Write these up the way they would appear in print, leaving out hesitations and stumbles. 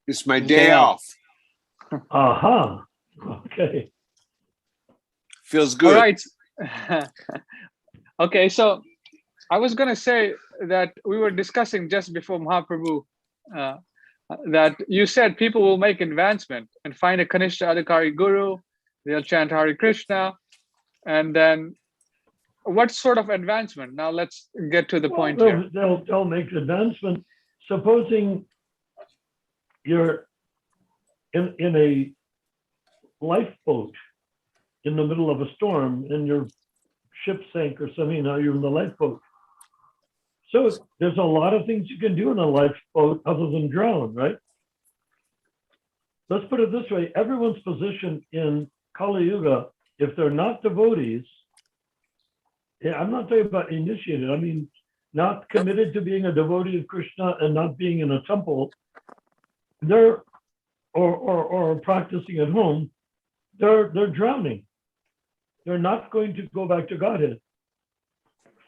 it's my day off. Okay. Feels good. All right. Okay, so I was going to say that we were discussing just before Mahaprabhu that you said people will make advancement and find a Kanishta Adhikari Guru, they'll chant Hare Krishna, and then what sort of advancement? Now let's get to the point here. They'll make advancement. Supposing you're in a lifeboat in the middle of a storm and your ship sank or something, now you're in the lifeboat. So there's a lot of things you can do in a lifeboat other than drown, right? Let's put it this way. Everyone's position in Kali Yuga, if they're not devotees, I'm not talking about initiated, I mean, not committed to being a devotee of Krishna and not being in a temple, they're or practicing at home, they're drowning. They're not going to go back to Godhead.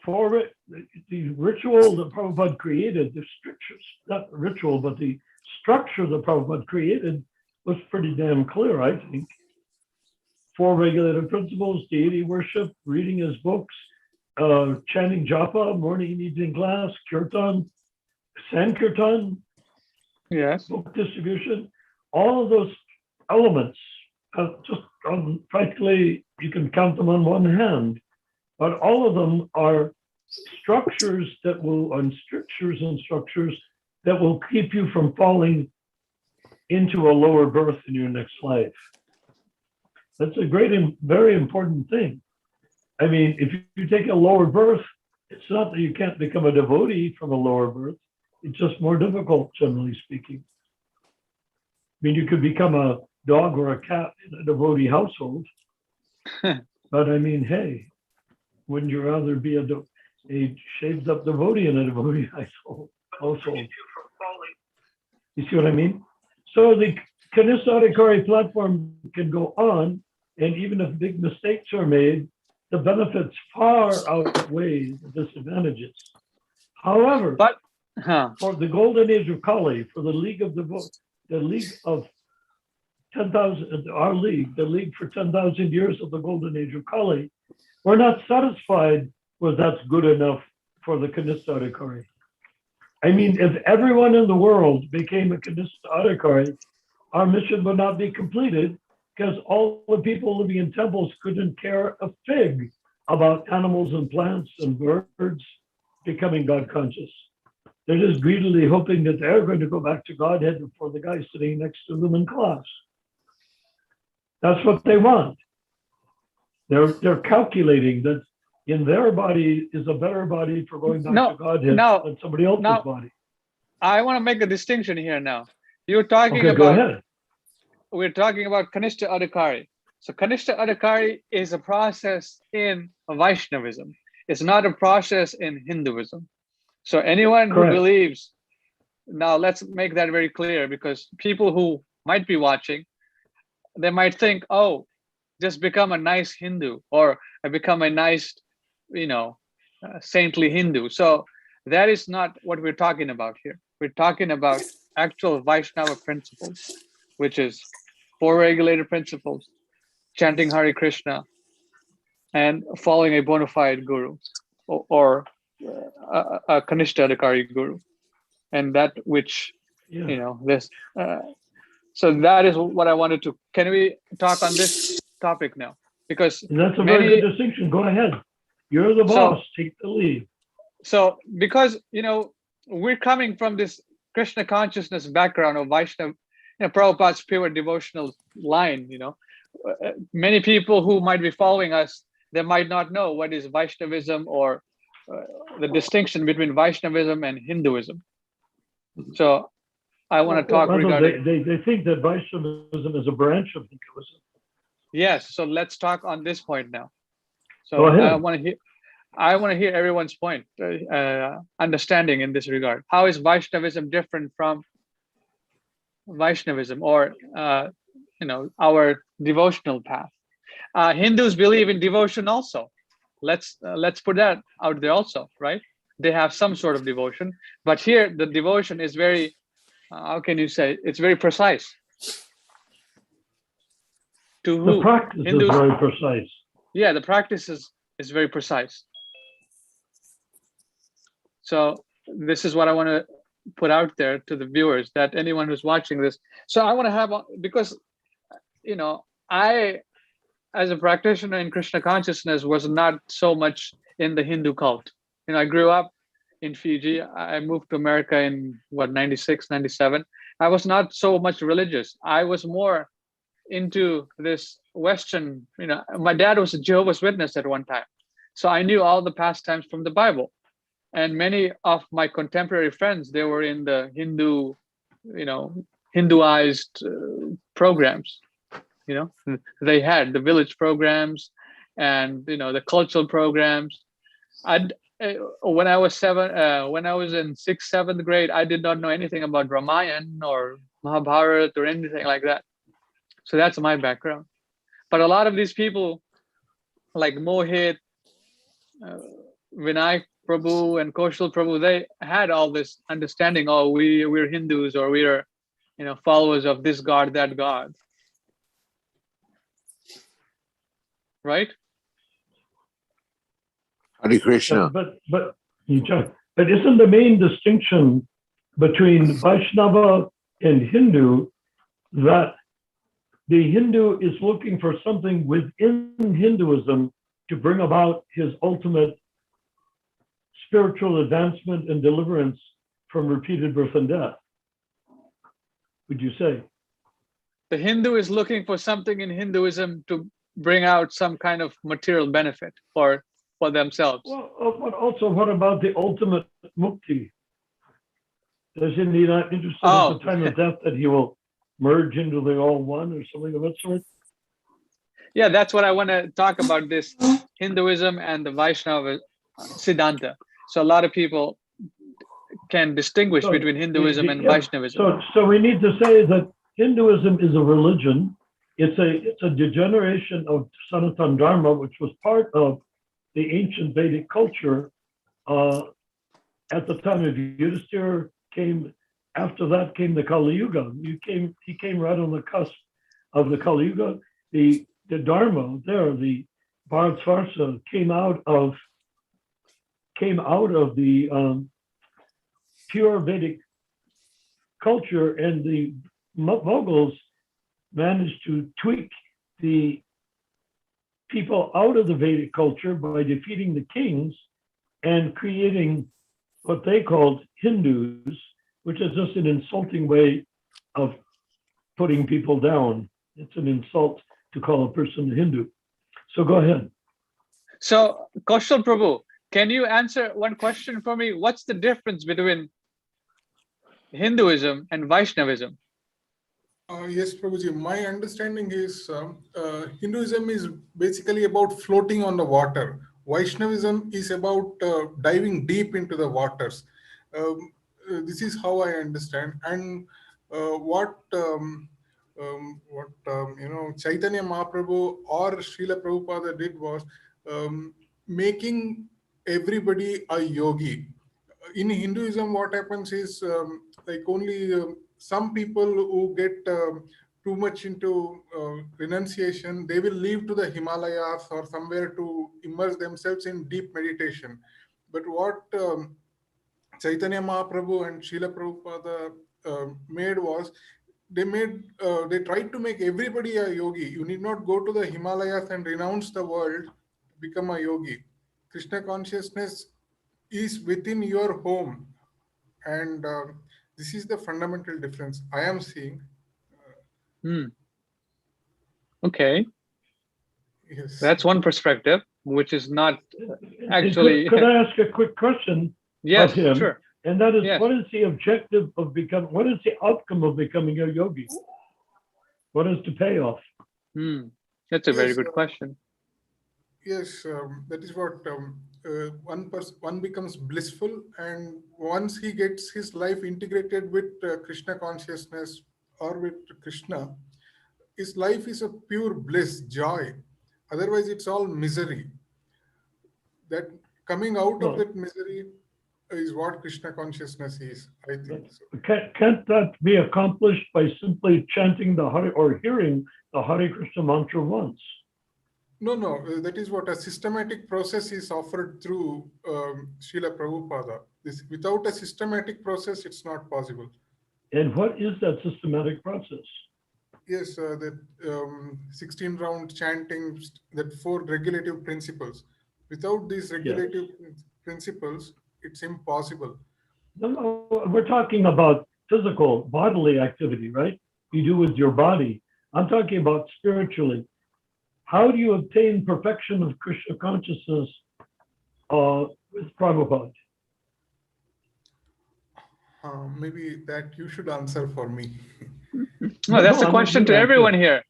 For the ritual that Prabhupada created, the strictures, not the ritual, but the structure that Prabhupada created was pretty damn clear, I think. 4 regulated principles: deity worship, reading his books, chanting japa, morning and evening class, kirtan, sankirtan, Yes. book distribution, all of those elements, practically you can count them on one hand, but all of them are structures that will, and structures that will keep you from falling into a lower birth in your next life. That's a great and very important thing. I mean, if you take a lower birth, it's not that you can't become a devotee from a lower birth. It's just more difficult, generally speaking. I mean, you could become a dog or a cat in a devotee household. But I mean, hey, wouldn't you rather be a shaved up devotee in a devotee household? You see what I mean? So the Kanishta Adhikari platform can go on, and even if big mistakes are made, the benefits far outweigh the disadvantages. However, for the golden age of Kali, for the League of the League of 10,000, our league, the League for 10,000 years of the golden age of Kali, we're not satisfied with that's good enough for the Kanishta Adhikari. I mean, if everyone in the world became a Kanishta Adhikari, our mission would not be completed, because all the people living in temples couldn't care a fig about animals and plants and birds becoming God conscious. They're just greedily hoping that they're going to go back to Godhead before the guy sitting next to them in class. That's what they want. They're calculating that in their body is a better body for going back to Godhead than somebody else's body. I want to make a distinction here now. You're talking about. Go ahead. We're talking about Kanishta Adhikari. So Kanishta Adhikari is a process in Vaishnavism. It's not a process in Hinduism. So anyone who believes, now let's make that very clear, because people who might be watching, they might think, oh, just become a nice Hindu, or become a nice, saintly Hindu. So that is not what we're talking about here. We're talking about actual Vaishnava principles, which is 4 regulated principles, chanting Hare Krishna, and following a bona fide guru, or a Kanishta Adhikari guru, and that which, this. So that is what I wanted to. Can we talk on this topic now? Because that's a very good distinction. Go ahead. You're the boss. Take the lead. So because we're coming from this Krishna consciousness background of Vaishnava, Prabhupada's pure devotional line. Many people who might be following us, they might not know what is Vaishnavism, or the distinction between Vaishnavism and Hinduism. So I want to talk regarding. They think that Vaishnavism is a branch of Hinduism. Yes. So let's talk on this point now. So go ahead. I want to hear everyone's point, understanding in this regard. How is Vaishnavism different from Vaishnavism, or our devotional path? Hindus believe in devotion also. Let's put that out there also, right? They have some sort of devotion, but here the devotion is very how can you say, it's very precise. To The who? practice Hindus. is very precise. Yeah, the practice is very precise. So this is what I want to put out there to the viewers, that anyone who's watching this. So I want to have, because, you know, I, as a practitioner in Krishna consciousness, was not so much in the Hindu cult. You know, I grew up in Fiji. I moved to America in what, 96, 97. I was not so much religious. I was more into this Western, you know, my dad was a Jehovah's Witness at one time. So I knew all the pastimes from the Bible. And many of my contemporary friends, they were in the Hindu, you know, Hinduized programs. You know, they had the village programs and, you know, the cultural programs. When I was in 6th, 7th grade, I did not know anything about Ramayana or Mahabharata or anything like that. So that's my background. But a lot of these people like Mohit, Vinayak Prabhu and Kaushal Prabhu, they had all this understanding, oh, we're Hindus, or we're, you know, followers of this god, that god. Right? Hare Krishna. But isn't the main distinction between Vaishnava and Hindu that the Hindu is looking for something within Hinduism to bring about his ultimate spiritual advancement and deliverance from repeated birth and death? Would you say? The Hindu is looking for something in Hinduism to bring out some kind of material benefit for themselves. Well, but also, what about the ultimate mukti? Isn't he not interested at the time of death that he will merge into the all one or something of that sort? Yeah, that's what I want to talk about, this Hinduism and the Vaishnava Siddhanta. So a lot of people can distinguish between Hinduism and Vaishnavism. So we need to say that Hinduism is a religion. It's a degeneration of Sanatana Dharma, which was part of the ancient Vedic culture. At the time of Yudhisthira came, after that came the Kali Yuga. He came right on the cusp of the Kali Yuga. The Dharma there, the Bharat came out of the pure Vedic culture, and the Mughals managed to tweak the people out of the Vedic culture by defeating the kings and creating what they called Hindus, which is just an insulting way of putting people down. It's an insult to call a person a Hindu. So go ahead. So, Kaushal Prabhu, can you answer one question for me? What's the difference between Hinduism and Vaishnavism? Yes, Prabhuji. My understanding is Hinduism is basically about floating on the water. Vaishnavism is about diving deep into the waters. This is how I understand. And what Chaitanya Mahaprabhu or Srila Prabhupada did was making everybody a yogi. In Hinduism, what happens is like only some people who get too much into renunciation, they will leave to the Himalayas or somewhere to immerse themselves in deep meditation. But what Chaitanya Mahaprabhu and Srila Prabhupada made was, they tried to make everybody a yogi. You need not go to the Himalayas and renounce the world to become a yogi. Krishna consciousness is within your home, and this is the fundamental difference I am seeing. Okay. Yes. That's one perspective, which is not actually... Could I ask a quick question Yes, of him? sure. And that is, Yes. what is the objective of becoming, what is the outcome of becoming a yogi? What is the payoff? That's a very Yes, good question. Yes, that is what one becomes blissful, and once he gets his life integrated with Krishna consciousness or with Krishna, his life is a pure bliss, joy. Otherwise, it's all misery. That coming out of that misery is what Krishna consciousness is. I think so. Can't that be accomplished by simply chanting the Hare or hearing the Hare Krishna mantra once? No, that is what a systematic process is offered through Srila Prabhupada. This, without a systematic process, it's not possible. And what is that systematic process? Yes, that 16-round chanting, that 4 regulative principles. Without these regulative principles, it's impossible. No, we're talking about physical, bodily activity, right? You do with your body. I'm talking about spiritually. How do you obtain perfection of Krishna consciousness with Prabhupada? Maybe that you should answer for me. No, that's a I'm question to you answer. everyone here.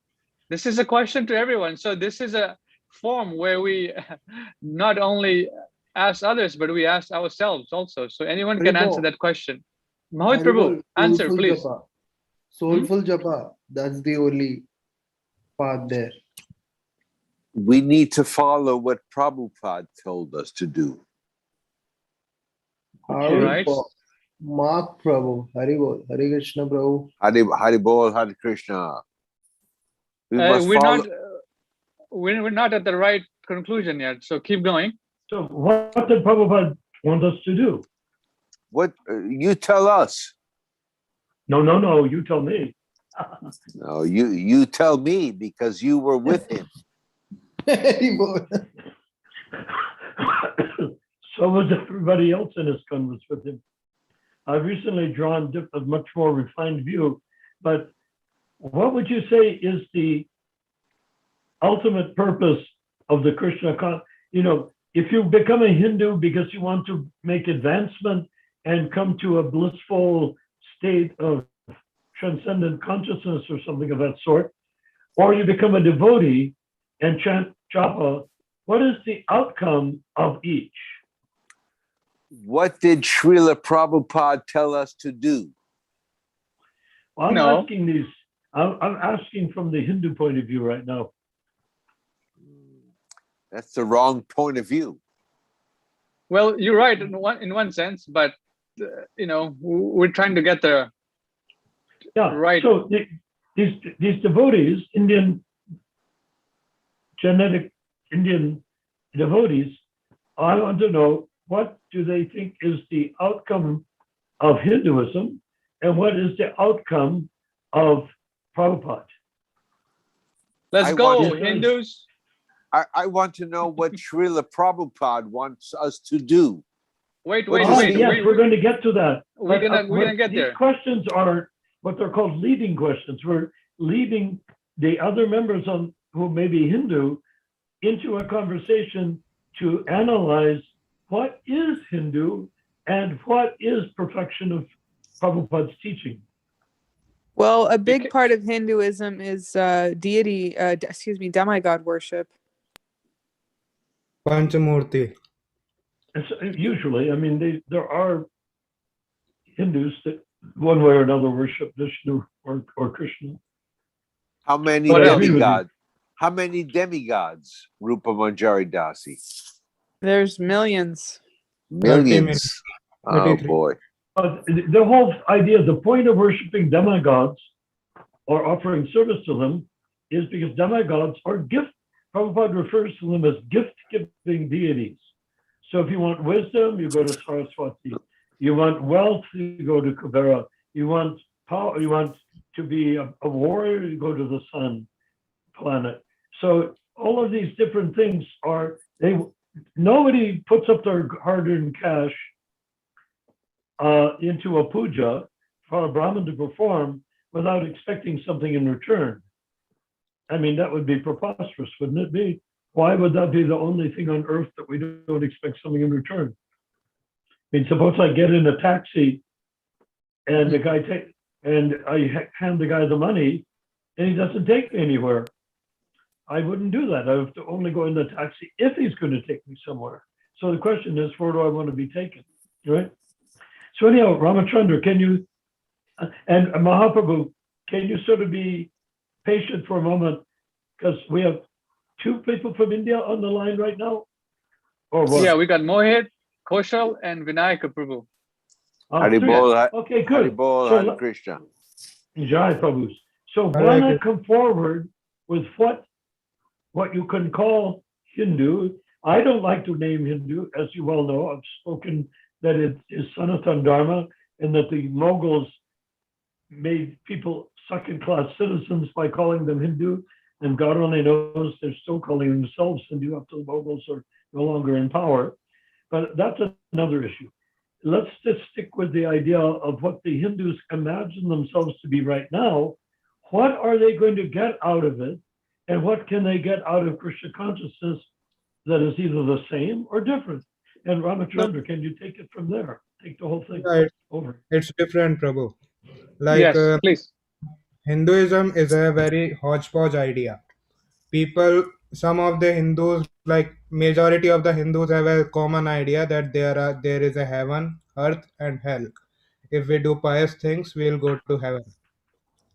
This is a question to everyone. So this is a form where we not only ask others, but we ask ourselves also. So anyone can answer that question. Mohit Prabhu, answer, please. Japa. Soulful japa. That's the only path there. We need to follow what Prabhupada told us to do. Right. Mark Prabhu. Haribol. Hare Krishna Prabhu. Hari Bol, Hare Krishna. We must follow. We're not at the right conclusion yet. So keep going. So what did Prabhupada want us to do? What you tell us? No, you tell me. No, you tell me because you were with him. Haribol. So was everybody else in ISKCON was with him. I've recently drawn a much more refined view, but what would you say is the ultimate purpose of the Krishna? If you become a Hindu because you want to make advancement and come to a blissful state of transcendent consciousness or something of that sort, or you become a devotee and chant japa, what is the outcome of each? What did Srila Prabhupada tell us to do? Well, No. I'm asking from the Hindu point of view right now. That's the wrong point of view. Well, you're right in one sense, but we're trying to get there. Yeah, right. So these devotees, genetic Indian devotees, I want to know, what do they think is the outcome of Hinduism and what is the outcome of Prabhupada? Let's I go, want- Hindus. I want to know what Srila Prabhupada wants us to do. Wait. Yes, we're going to get to that. We're But, gonna get there. These questions are what they're called leading questions. We're leading the other members who may be Hindu into a conversation to analyze what is Hindu and what is perfection of Prabhupada's teaching. Well, a big part of Hinduism is demigod worship. Panchamurti. And so, usually, I mean, there are Hindus that one way or another worship Vishnu or Krishna. How many But I agree with you. demigods? How many demigods, Rupa Manjari Dasi? There's millions. Millions. Oh 33. boy. The whole idea, the point of worshiping demigods or offering service to them is because demigods are gift. Prabhupada refers to them as gift-giving deities. So if you want wisdom, you go to Saraswati. You want wealth, you go to Kubera. You want power, you want to be a warrior, you go to the sun planet. So all of these different things nobody puts up their hard-earned cash into a puja for a Brahmin to perform without expecting something in return. I mean, that would be preposterous, wouldn't it be? Why would that be the only thing on earth that we don't expect something in return? I mean, suppose I get in a taxi and the guy I hand the guy the money and he doesn't take me anywhere. I wouldn't do that. I have to only go in the taxi if he's going to take me somewhere. So the question is, where do I want to be taken, right? So anyhow, Ramachandra, can you, and Mahaprabhu, can you sort of be patient for a moment? Because we have 2 people from India on the line right now. Or what? Yeah, we got Mohit Koshal and Vinayaka Prabhu. Hari Three. Bol, Okay, Hari good. Bol, So Hare let- Krishna. Jai Prabhus. So Hare why not Krishna. come forward with what you can call Hindu? I don't like to name Hindu, as you well know. I've spoken that it is Sanatana Dharma and that the Mughals made people second-class citizens by calling them Hindu, and God only knows they're still calling themselves Hindu after the Mughals are no longer in power. But that's another issue. Let's just stick with the idea of what the Hindus imagine themselves to be right now. What are they going to get out of it? And what can they get out of Krishna consciousness that is either the same or different? And Ramachandra, can you take it from there? Take the whole thing Yeah, over. it's different, Prabhu. Like Yes, please. Hinduism is a very hodgepodge idea. People, some of the Hindus, like majority of the Hindus, have a common idea that there is a heaven, earth, and hell. If we do pious things, we'll go to heaven.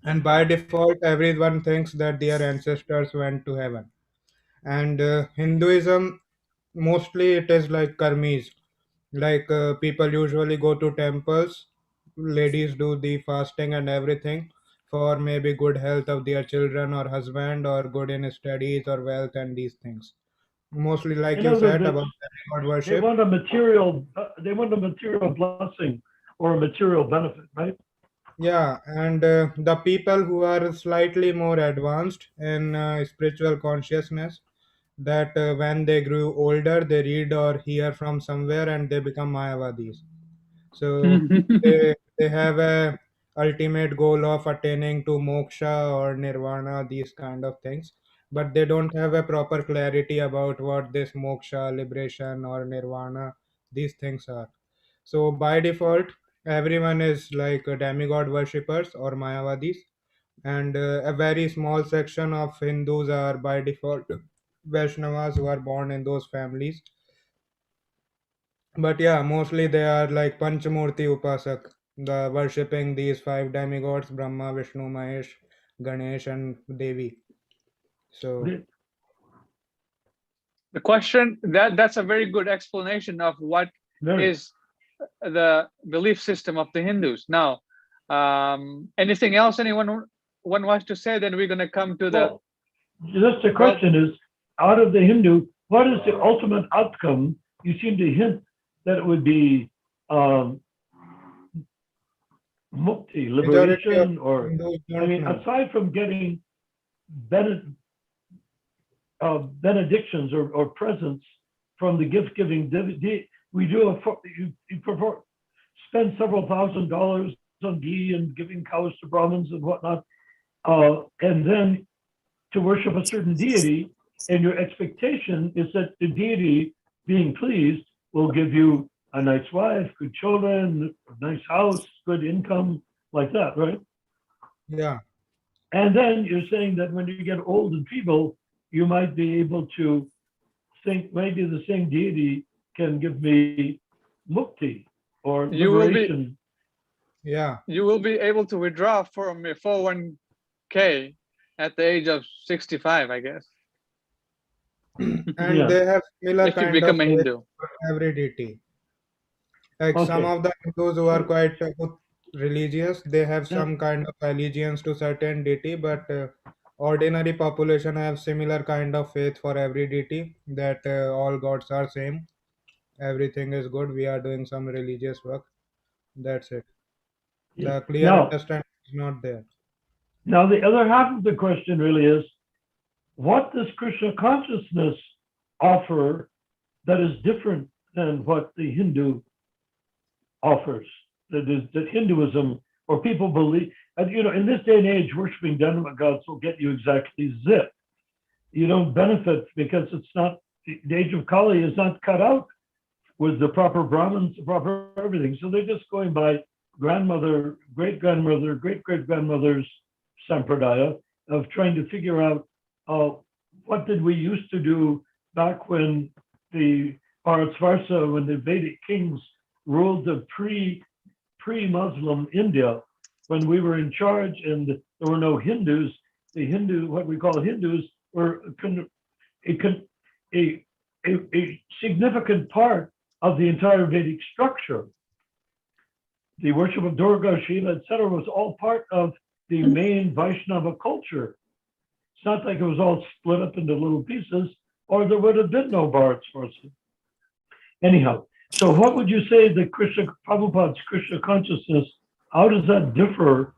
And by default, everyone thinks that their ancestors went to heaven. And Hinduism, mostly it is like karmis. Like people usually go to temples, ladies do the fasting and everything for maybe good health of their children or husband or good in studies or wealth and these things. Mostly like In you other said words, about God they worship. want they want a material blessing or a material benefit, right? Yeah, and the people who are slightly more advanced in spiritual consciousness, that when they grew older, they read or hear from somewhere and they become Mayavadis. So they have a ultimate goal of attaining to moksha or nirvana, these kind of things, but they don't have a proper clarity about what this moksha, liberation, or nirvana, these things are. So by default, everyone is like demigod worshippers or Mayavadis, and a very small section of Hindus are by default Vaishnavas who are born in those families. But yeah, mostly they are like Panchamurti Upasak, the worshipping these five demigods Brahma, Vishnu, Mahesh, Ganesh, and Devi. So The question that's a very good explanation of what Very. is the belief system of the Hindus. Now, anything else anyone wants to say? Then we're going to come to the. Well, just the question is, out of the Hindu, what is the ultimate outcome? You seem to hint that it would be mukti, majority of liberation, or Hindus I don't mean, know. aside from getting benedictions or presents from the gift-giving devotee, we do spend several $1,000s on ghee and giving cows to Brahmins and whatnot, and then to worship a certain deity, and your expectation is that the deity, being pleased, will give you a nice wife, good children, a nice house, good income, like that, right? Yeah, And then you're saying that when you get old and feeble, you might be able to think maybe the same deity can give me mukti or You will be- liberation. yeah. You will be able to withdraw from your 401k at the age of 65, I guess, And Yeah. they have similar if you kind of become a faith Hindu. for every deity. Like some Okay. of the Hindus who are quite religious, they have Yeah. some kind of allegiance to certain deity, but ordinary population have similar kind of faith for every deity, that all gods are same, everything is good, we are doing some religious work. That's it. The clear Now, understanding is not there. now the other half of the question really is, what does Krishna consciousness offer that is different than what the Hindu offers? That Hinduism or people believe, and in this day and age, worshiping demigods will get you exactly zip. You don't benefit because it's not, the age of Kali is not cut out with the proper Brahmins, the proper everything. So they're just going by grandmother, great-grandmother, great-great-grandmother's sampradaya of trying to figure out what did we used to do back when the Bharat when the Vedic kings ruled the pre-Muslim India, when we were in charge and there were no Hindus. The what we call Hindus, were a significant part of the entire Vedic structure. The worship of Durga, Shiva, etc., was all part of the main Vaishnava culture. It's not like it was all split up into little pieces, or there would have been no Bharat sources. Anyhow, so what would you say that Prabhupada's Krishna consciousness, how does that differ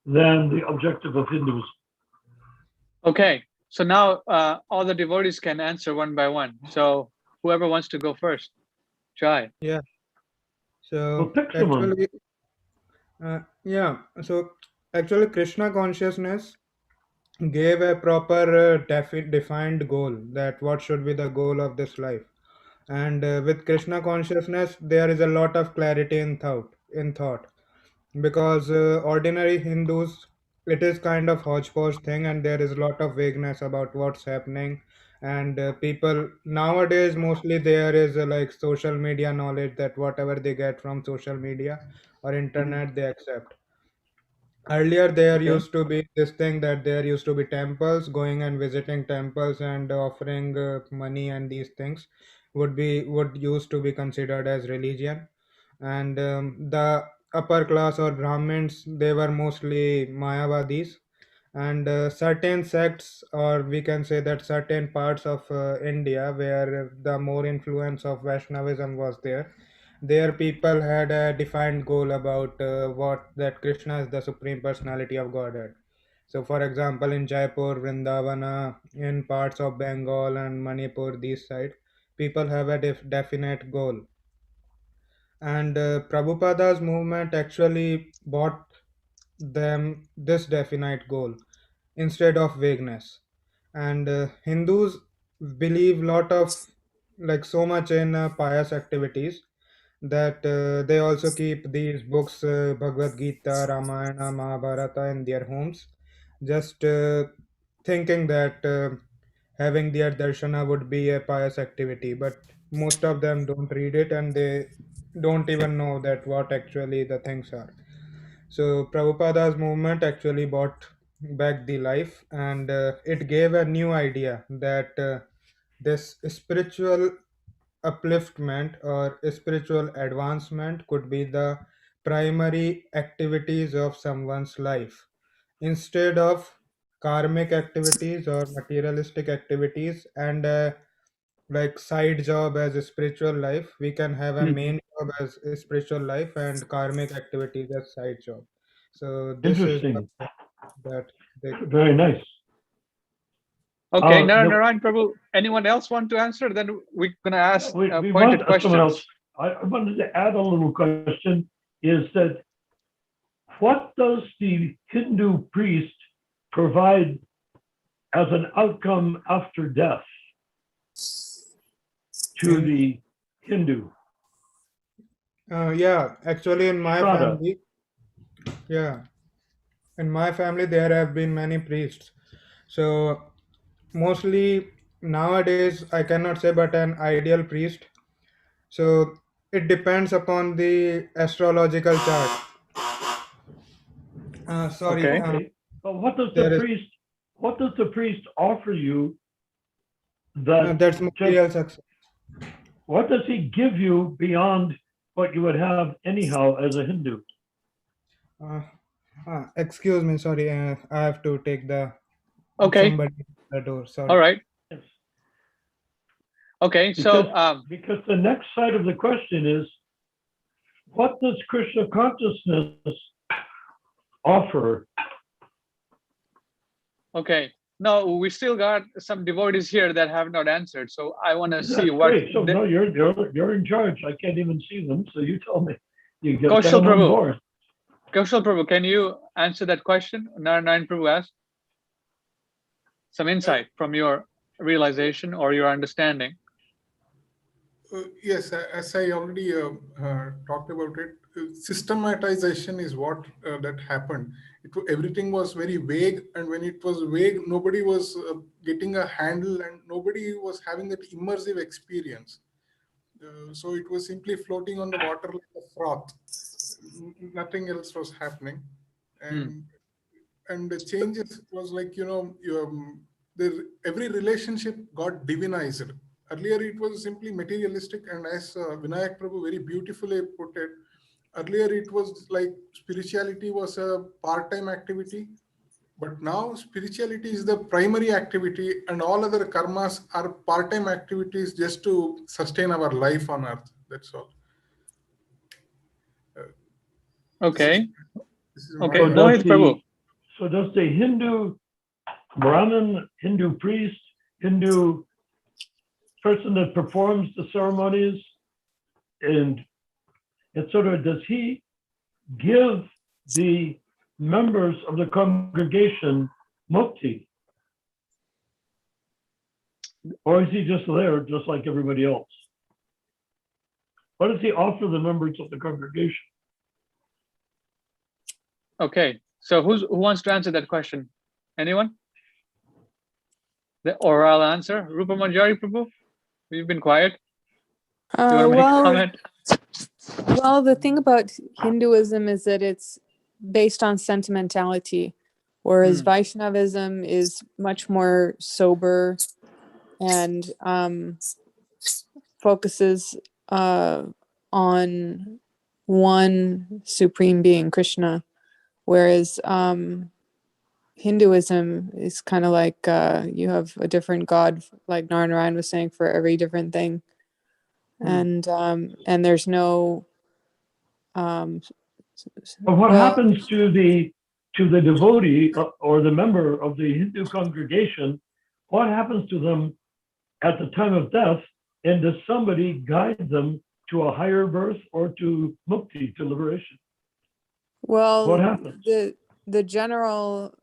than the objective of Hinduism? Okay, so now all the devotees can answer one by one. So whoever wants to go first, try. Yeah. Well, So pick someone. actually, yeah. So actually, Krishna consciousness gave a proper defined goal, that what should be the goal of this life. And with Krishna consciousness, there is a lot of clarity in thought, because ordinary Hindus, it is kind of hodgepodge thing, and there is a lot of vagueness about what's happening. And people nowadays, mostly there is like social media knowledge, that whatever they get from social media or internet, they accept. Earlier there Okay. used to be this thing, that there used to be temples, going and visiting temples and offering money, and these things would used to be considered as religion. And the upper class or Brahmins, they were mostly Mayavadis. And certain sects, or we can say that certain parts of India, where the more influence of Vaishnavism was there people had a defined goal about what that Krishna is the supreme personality of Godhead. So for example, in Jaipur, Vrindavana, in parts of Bengal and Manipur, these side, people have a definite goal. And Prabhupada's movement actually brought them this definite goal instead of vagueness. And Hindus believe lot of, like, so much in pious activities, that they also keep these books, Bhagavad Gita, Ramayana, Mahabharata, in their homes, just thinking that having their darshana would be a pious activity. But most of them don't read it, and they don't even know that what actually the things are. So Prabhupada's movement actually brought back the life, and it gave a new idea, that this spiritual upliftment or spiritual advancement could be the primary activities of someone's life, instead of karmic activities or materialistic activities, and like side job as a spiritual life. We can have a main job as a spiritual life, and karmic activities as side job. So this is Interesting. that they. Very nice. Okay, The- Narayan Prabhu, anyone else want to answer? Then we're going to ask we pointed want someone else. questions. I wanted to add a little question, is that what does the Hindu priest provide as an outcome after death to In- the Hindu? Yeah, actually, in my Shraddha. family, yeah, in my family there have been many priests. So mostly nowadays, I cannot say, but an ideal priest. So it depends upon the astrological chart. Sorry, Okay. Okay. But what does there is the priest offer you that that's just, material success. what does he give you beyond what you would have anyhow as a Hindu? Uh, Excuse me, sorry, I have to take the Okay. somebody at the door. Sorry. All right. Yes. Okay. Because, So because the next side of the question is, what does Krishna consciousness offer? okay. No, we still got some devotees here that have not answered. So I want to see That's what. great. So no, you're in charge. I can't even see them. So you tell me. You get Kaushal them on Prabhu. board. Kaushal Prabhu, can you answer that question? Narayan Prabhu asked. Some insight from your realization or your understanding. Yes, as I already talked about it, systematization is what that happened. Everything was very vague, and when it was vague, nobody was getting a handle, and nobody was having that immersive experience. So it was simply floating on the water like a froth. Nothing else was happening, and the changes was like, every relationship got divinized Earlier, it was simply materialistic, and as Vinayak Prabhu very beautifully put it, earlier it was like spirituality was a part-time activity, but now spirituality is the primary activity, and all other karmas are part-time activities just to sustain our life on earth. That's all. Okay. This is Okay. So my- Mohit Prabhu. So does the Hindu Brahmin, Hindu priest, Hindu person that performs the ceremonies, and etc., does he give the members of the congregation mukti? Or is he just there, just like everybody else? What does he offer the members of the congregation? Okay. So who wants to answer that question? Anyone? Or I'll answer. Rupa Manjari Prabhu, you've been quiet. You want to make a comment? Well, the thing about Hinduism is that it's based on sentimentality, whereas Vaishnavism is much more sober and focuses on one supreme being, Krishna, whereas Hinduism is kind of like you have a different god, like Narayana was saying, for every different thing, and there's no. But what happens to the devotee or the member of the Hindu congregation? What happens to them at the time of death? And does somebody guide them to a higher birth or to mukti, to liberation? Well, What happens? The general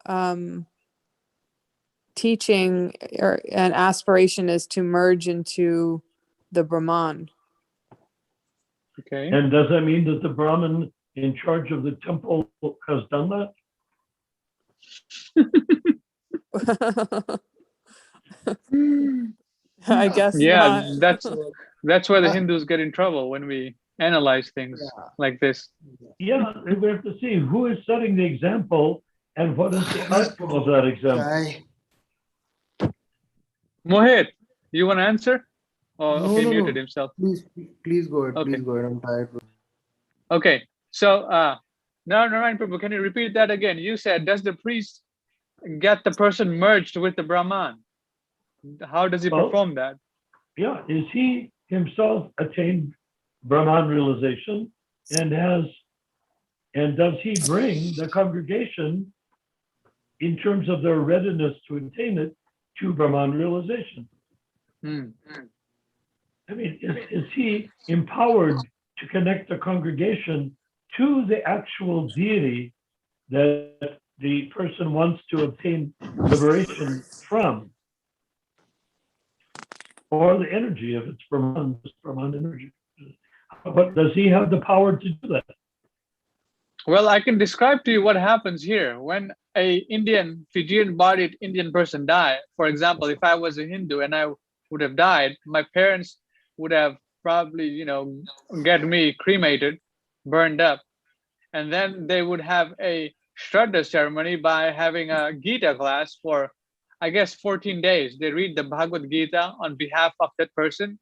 teaching and aspiration is to merge into the Brahman. Okay. And does that mean that the Brahmin in charge of the temple has done that? I guess Yeah, not. that's where the Hindus get in trouble when we analyze things like this. Yeah, we have to see who is setting the example and what is the outcome of that example. Chai. Mohit, you want to answer? Oh, No, okay, no, muted no. himself. Please go ahead. Okay. Please go ahead. I'm tired. Okay, so Narayan Prabhu, can you repeat that again? You said, does the priest get the person merged with the Brahman? How does he perform that? Yeah, is he himself attained Brahman realization and does he bring the congregation in terms of their readiness to attain it to Brahman realization? I mean, is he empowered to connect the congregation to the actual deity that the person wants to obtain liberation from? Or the energy, if it's Brahman energy. But does he have the power to do that? Well, I can describe to you what happens here. When a Indian, Fijian-bodied Indian person dies, for example, if I was a Hindu and I would have died, my parents would have probably, get me cremated, burned up, and then they would have a Shraddha ceremony by having a Gita class for, I guess, 14 days. They read the Bhagavad Gita on behalf of that person,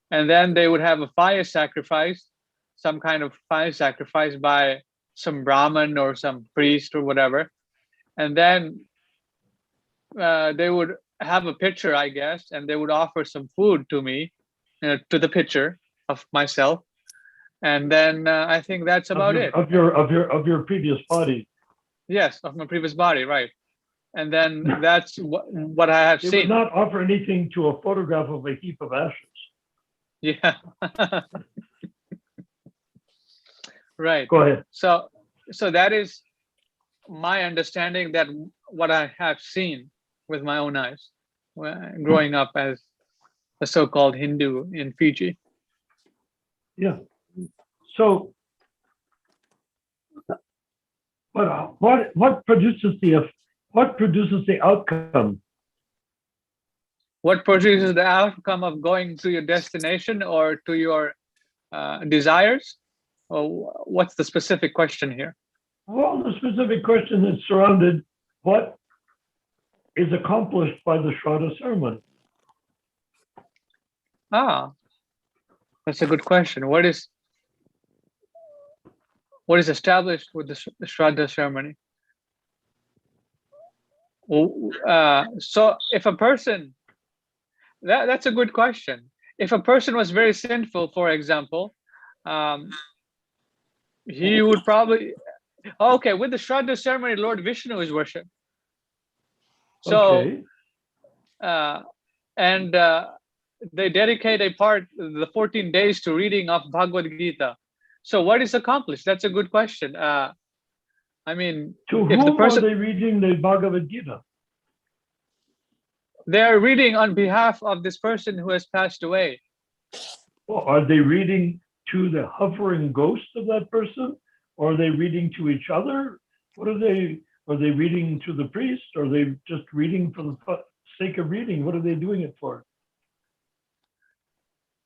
and then they would have a fire sacrifice, some kind of fire sacrifice by some Brahmin or some priest or whatever. And then they would have a picture, I guess, and they would offer some food to me, to the picture of myself. And then I think that's about it. Of your previous body. Yes, of my previous body, right. And then that's what I have They seen. would not offer anything to a photograph of a heap of ashes. Yeah. Right. Go ahead. So that is my understanding, that what I have seen with my own eyes growing up as a so-called Hindu in Fiji. Yeah. So, but what produces the outcome? What produces the outcome of going to your destination or to your desires? Or what's the specific question here? Well, the specific question is surrounded what is accomplished by the Shraddha ceremony. That's a good question. What is established with the Shraddha ceremony? So if a person, that's a good question. If a person was very sinful, for example, he would probably, okay, with the Shraddha ceremony, Lord Vishnu is worshipped. So, they dedicate a part, the 14 days, to reading of Bhagavad Gita. So what is accomplished? That's a good question. I mean, to if whom the person, are they reading the Bhagavad Gita? they're reading on behalf of this person who has passed away. Well, are they reading to the hovering ghost of that person? Or are they reading to each other? What are they reading to the priest? Or are they just reading for the sake of reading? What are they doing it for?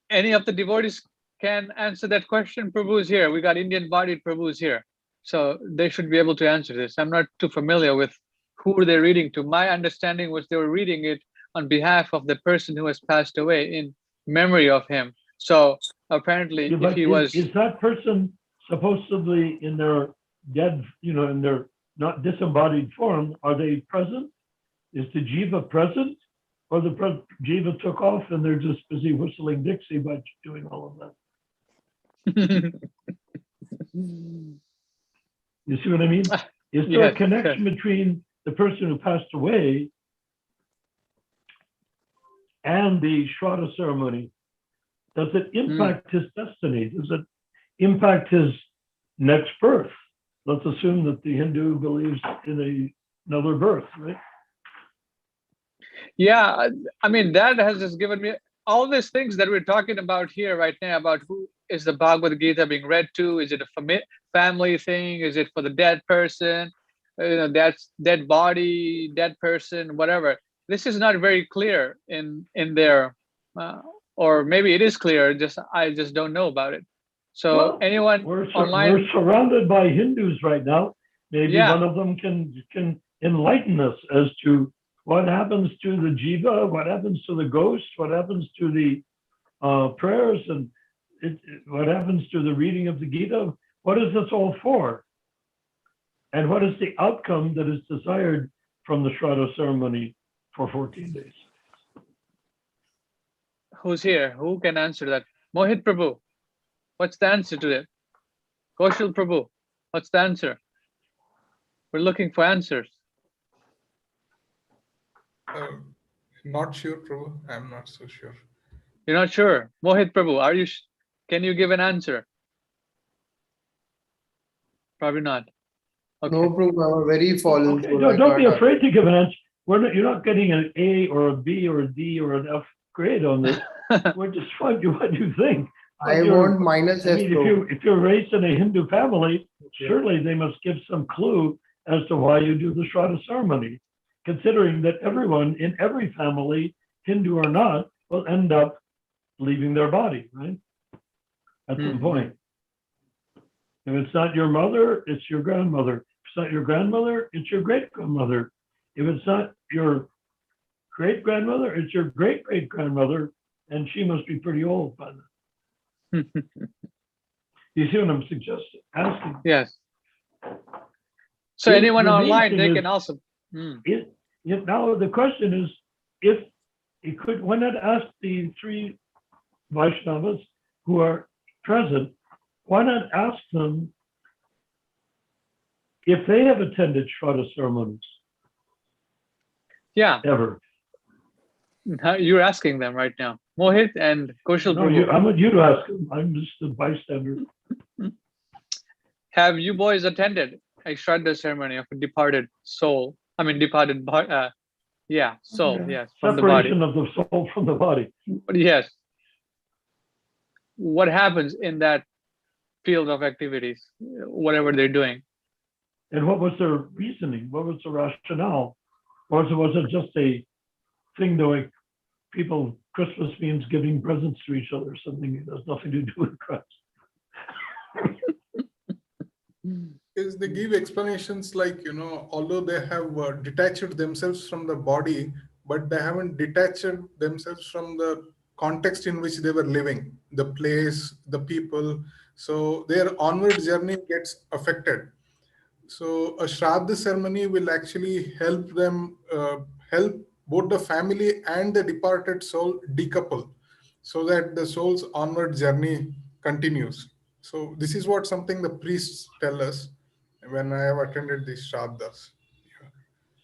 Any of the devotees can answer that question. Prabhu is here. We got Indian bodied Prabhu here. So they should be able to answer this. I'm not too familiar with who they're reading to. My understanding was they were reading it on behalf of the person who has passed away, in memory of him. So apparently, if he was... Is that person supposedly in their dead, in their not disembodied form, are they present? Is the jiva present? Or the jiva took off and they're just busy whistling Dixie by doing all of that? You see what I mean? Is there a connection between the person who passed away and the Shraddha ceremony? Does it impact his destiny? Does it impact his next birth? Let's assume that the Hindu believes in another birth, right? Yeah, I mean, that has just given me all these things that we're talking about here right now, about who is the Bhagavad Gita being read to? Is it a family thing? Is it for the dead person? That's dead body, dead person, whatever. This is not very clear in there, or maybe it is clear. I just don't know about it. So anyone online, we're surrounded by Hindus right now. Maybe one of them can enlighten us as to what happens to the jiva, what happens to the ghost, what happens to the prayers, and what happens to the reading of the Gita. What is this all for? And what is the outcome that is desired from the Shraddha ceremony for 14 days? Who's here? Who can answer that? Mohit Prabhu, what's the answer to it? Kaushal Prabhu, what's the answer? We're looking for answers. Not sure, Prabhu. I'm not so sure. You're not sure? Mohit Prabhu, are you? Can you give an answer? Probably not. Okay. No, Prabhu, I'm a very fallen. Okay, don't be afraid to give an answer. You're not getting an A or a B or a D or an F grade on this. We're just what you think. I want minus F. If you're raised in a Hindu family, surely they must give some clue as to why you do the Shraddha ceremony, considering that everyone in every family, Hindu or not, will end up leaving their body, right? At some point. If it's not your mother, it's your grandmother. If it's not your grandmother, it's your great-grandmother. If it's not your great-grandmother, it's your great-great-grandmother, and she must be pretty old by then. You see what I'm suggesting? Asking. Yes. So anyone online, they can also. Now the question is, if he could, why not ask the three Vaishnavas who are present, why not ask them if they have attended Shraddha ceremonies? Yeah. Ever. You're asking them right now. Mohit and Kaushal. No, I want you to ask them. I'm just a bystander. Have you boys attended a Shraddha ceremony of a departed soul? I mean, departed soul, yes, from the body. Separation of the soul from the body. Yes. What happens in that field of activities, whatever they're doing? And what was their reasoning? What was the rationale? Or was it just a thing the way people, Christmas means giving presents to each other, something that has nothing to do with Christ? Is they give explanations like, although they have detached themselves from the body, but they haven't detached themselves from the context in which they were living, the place, the people. So their onward journey gets affected. So a Shraddha ceremony will actually help them, help both the family and the departed soul decouple so that the soul's onward journey continues. So this is what something the priests tell us when I have attended these Shraddhas.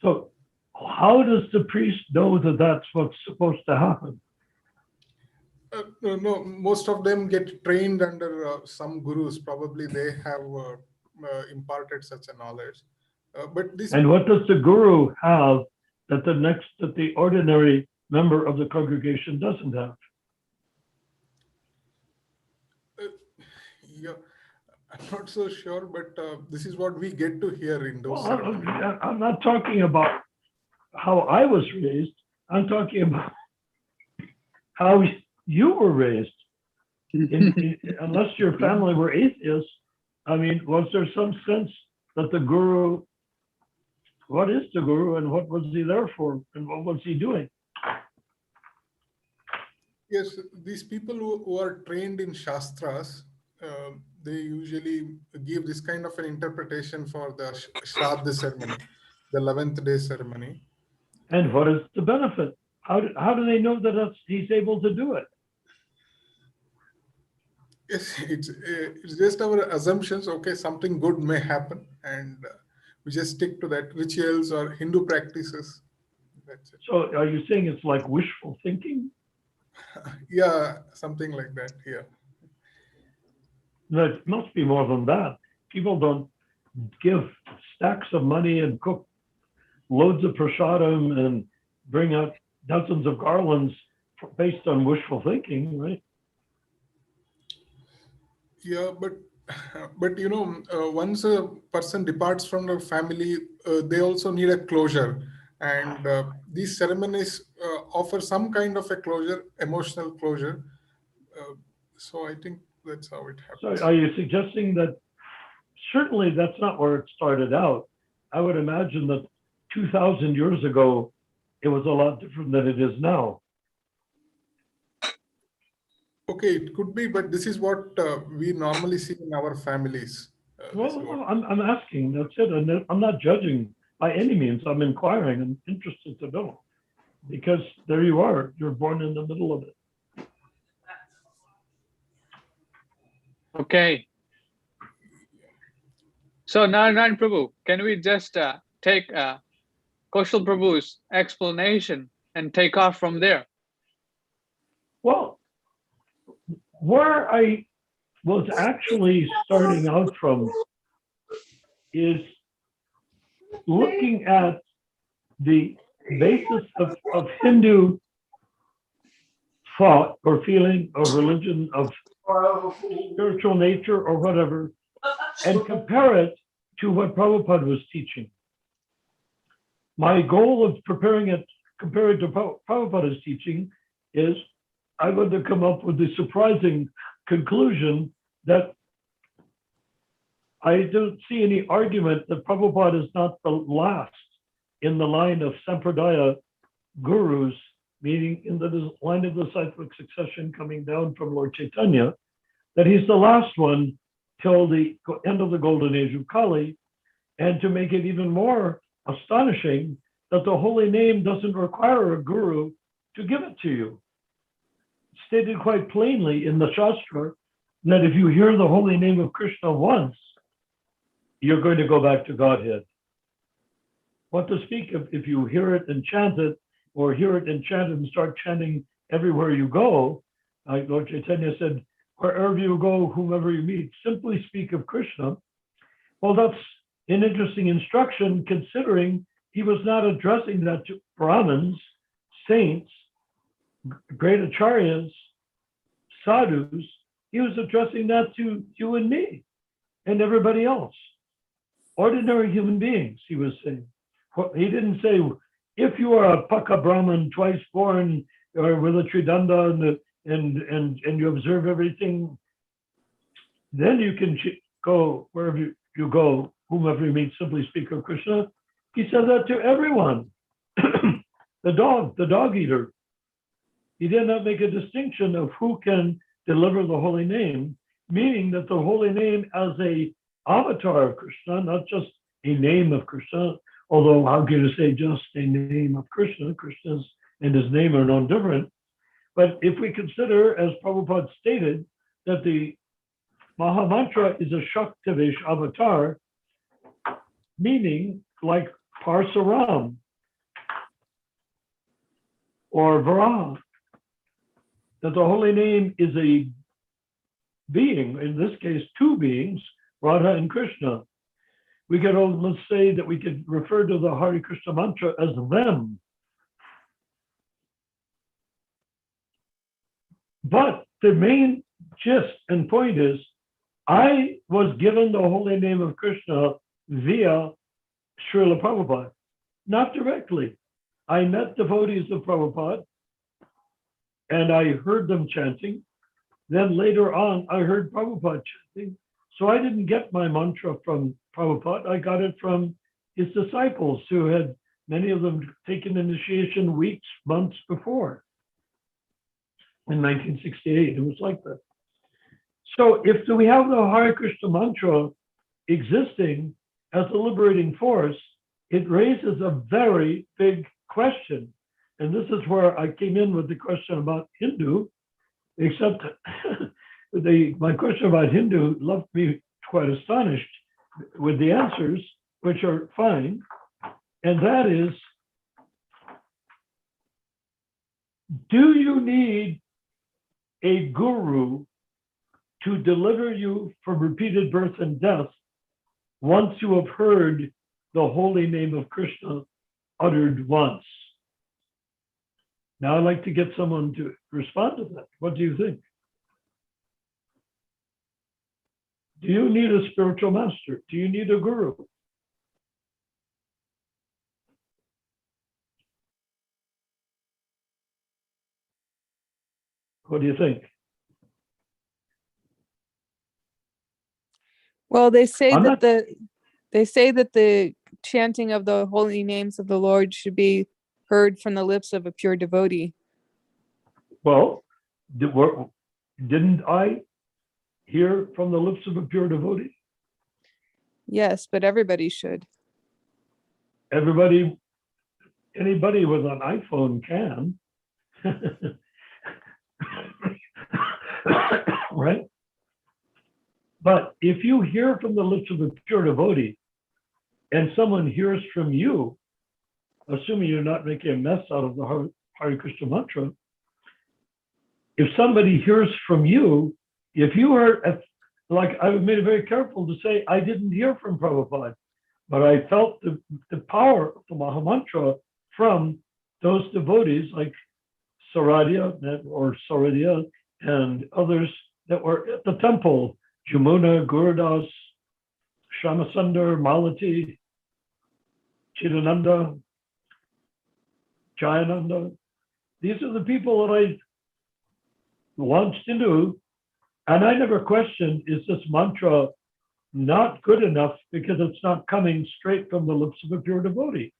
So how does the priest know that that's what's supposed to happen? No, most of them get trained under some gurus. Probably they have imparted such a knowledge. But this. And what does the guru have that the ordinary member of the congregation doesn't have? Yeah, I'm not so sure, but this is what we get to hear in those. Well, I'm not talking about how I was raised. I'm talking about how you were raised. Unless your family were atheists, I mean, was there some sense that the guru, what is the guru and what was he there for and what was he doing? Yes, these people who are trained in Shastras, they usually give this kind of an interpretation for the Shraddha ceremony, the 11th day ceremony. And what is the benefit? How do they know that he's able to do it? Yes, it's just our assumptions. Okay, something good may happen, and we just stick to that, rituals or Hindu practices. That's it. So are you saying it's like wishful thinking? Yeah, something like that. Yeah. No, it must be more than that. People don't give stacks of money and cook loads of prasadam and bring out dozens of garlands based on wishful thinking, right? Yeah, but you know, once a person departs from the family, they also need a closure, and these ceremonies offer some kind of a closure, emotional closure. So I think that's how it happens. So are you suggesting that certainly that's not where it started out? I would imagine that 2,000 years ago, it was a lot different than it is now. Okay, it could be, but this is what we normally see in our families. Well, I'm asking, that's it. And I'm not judging by any means. I'm inquiring. I'm interested to know. Because there you are. You're born in the middle of it. Okay. So Narayan Prabhu, can we just take Kaushal Prabhu's explanation and take off from there? Well, where I was actually starting out from is looking at the basis of Hindu thought or feeling or religion of spiritual nature or whatever, and compare it to what Prabhupada was teaching. My goal of comparing to Prabhupada's teaching is I want to come up with the surprising conclusion that I don't see any argument that Prabhupada is not the last in the line of Sampradaya gurus, meaning in the line of the cyclic succession coming down from Lord Chaitanya, that he's the last one till the end of the golden age of Kali. And to make it even more astonishing, that the holy name doesn't require a guru to give it to you. Stated quite plainly in the Shastra that if you hear the holy name of Krishna once, you're going to go back to Godhead. What to speak of if you hear it and chant it, or hear it and chant it and start chanting everywhere you go, like Lord Chaitanya said, wherever you go, whomever you meet, simply speak of Krishna. Well, that's an interesting instruction, considering he was not addressing that to Brahmins, saints, great acharyas, sadhus. He was addressing that to you and me and everybody else. Ordinary human beings, he was saying. He didn't say, if you are a Paka Brahmin, twice born, or with a Tridanda and you observe everything, then you can go wherever you go, whomever you meet, simply speak of Krishna. He said that to everyone. The dog eater. he did not make a distinction of who can deliver the holy name, meaning that the holy name as a avatar of Krishna, not just a name of Krishna, although how can you say just a name of Krishna? Krishna's and his name are no different. But if we consider, as Prabhupada stated, that the Mahamantra is a Shaktivish avatar, meaning like Parsaram or Varaha, that the holy name is a being, in this case, two beings, Radha and Krishna. We could almost say that we could refer to the Hare Krishna mantra as them. But the main gist and point is, I was given the holy name of Krishna via Srila Prabhupada, not directly. I met devotees of Prabhupada and I heard them chanting. Then later on, I heard Prabhupada chanting. So I didn't get my mantra from Prabhupada. I got it from his disciples who had, many of them, taken initiation weeks, months before. In 1968, it was like that. So if we have the Hare Krishna mantra existing as a liberating force, it raises a very big question. And this is where I came in with the question about Hindu, except my question about Hindu left me quite astonished with the answers, which are fine. And that is, do you need a guru to deliver you from repeated birth and death once you have heard the holy name of Krishna uttered once? Now I'd like to get someone to respond to that. What do you think? Do you need a spiritual master? Do you need a guru? What do you think? Well, they say I'm that not- the chanting of the holy names of the Lord should be heard from the lips of a pure devotee. Well, didn't I hear from the lips of a pure devotee? Yes, but everybody should. Anybody with an iPhone can. Right? But if you hear from the lips of a pure devotee and someone hears from you, assuming you're not making a mess out of the Hare Krishna mantra, if somebody hears from you, if you heard, like I made it very careful to say, I didn't hear from Prabhupada, but I felt the power of the Mahamantra from those devotees like Saradia or Saradia and others that were at the temple, Jamuna, Gurudas, Shamasundar, Malati, Chidananda, Jayananda. These are the people that I launched into, and I never questioned, is this mantra not good enough because it's not coming straight from the lips of a pure devotee?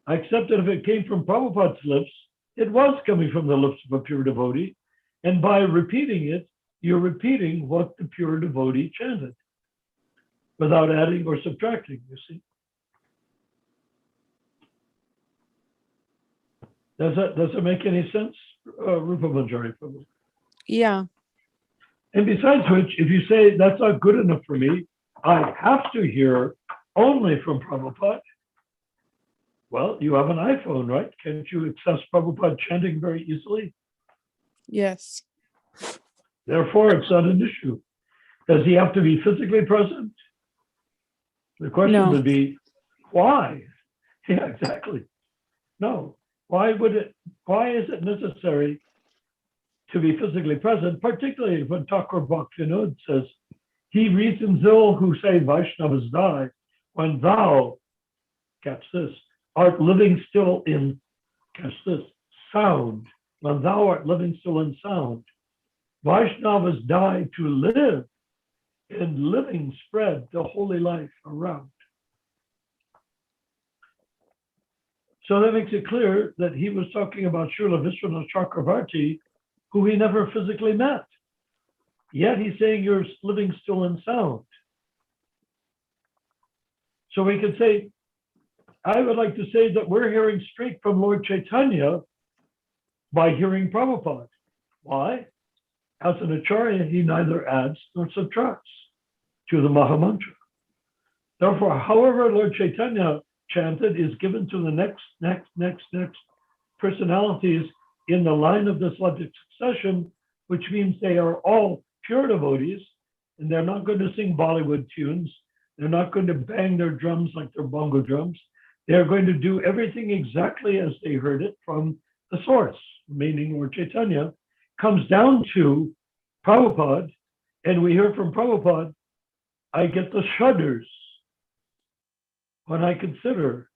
I accepted if it came from Prabhupada's lips, it was coming from the lips of a pure devotee, and by repeating it, you're repeating what the pure devotee chanted without adding or subtracting, you see. Does that make any sense, Rupa Manjari? Yeah. And besides which, if you say that's not good enough for me, I have to hear only from Prabhupada. Well, you have an iPhone, right? Can't you access Prabhupada chanting very easily? Yes. Therefore, it's not an issue. Does he have to be physically present? The question would be, why? Yeah, exactly. No. Why is it necessary to be physically present, particularly when Thakur Bhaktivinoda says, he reasons ill who say Vaishnavas die, when thou, catch this, art living still in, catch this, sound, when thou art living still in sound. Vaishnavas die to live, and living spread the holy life around. So that makes it clear that he was talking about Srila Vishwanath Chakravarti, who he never physically met. Yet he's saying you're living still and sound. So we could say, I would like to say that we're hearing straight from Lord Chaitanya by hearing Prabhupada. Why? As an acharya, he neither adds nor subtracts to the Mahamantra. Therefore, however Lord Chaitanya chanted is given to the next personalities in the line of this logic succession, which means they are all pure devotees, and they're not going to sing Bollywood tunes. They're not going to bang their drums like they're bongo drums. They're going to do everything exactly as they heard it from the source, meaning Lord Chaitanya, comes down to Prabhupada, and we hear from Prabhupada, I get the shudders when I consider,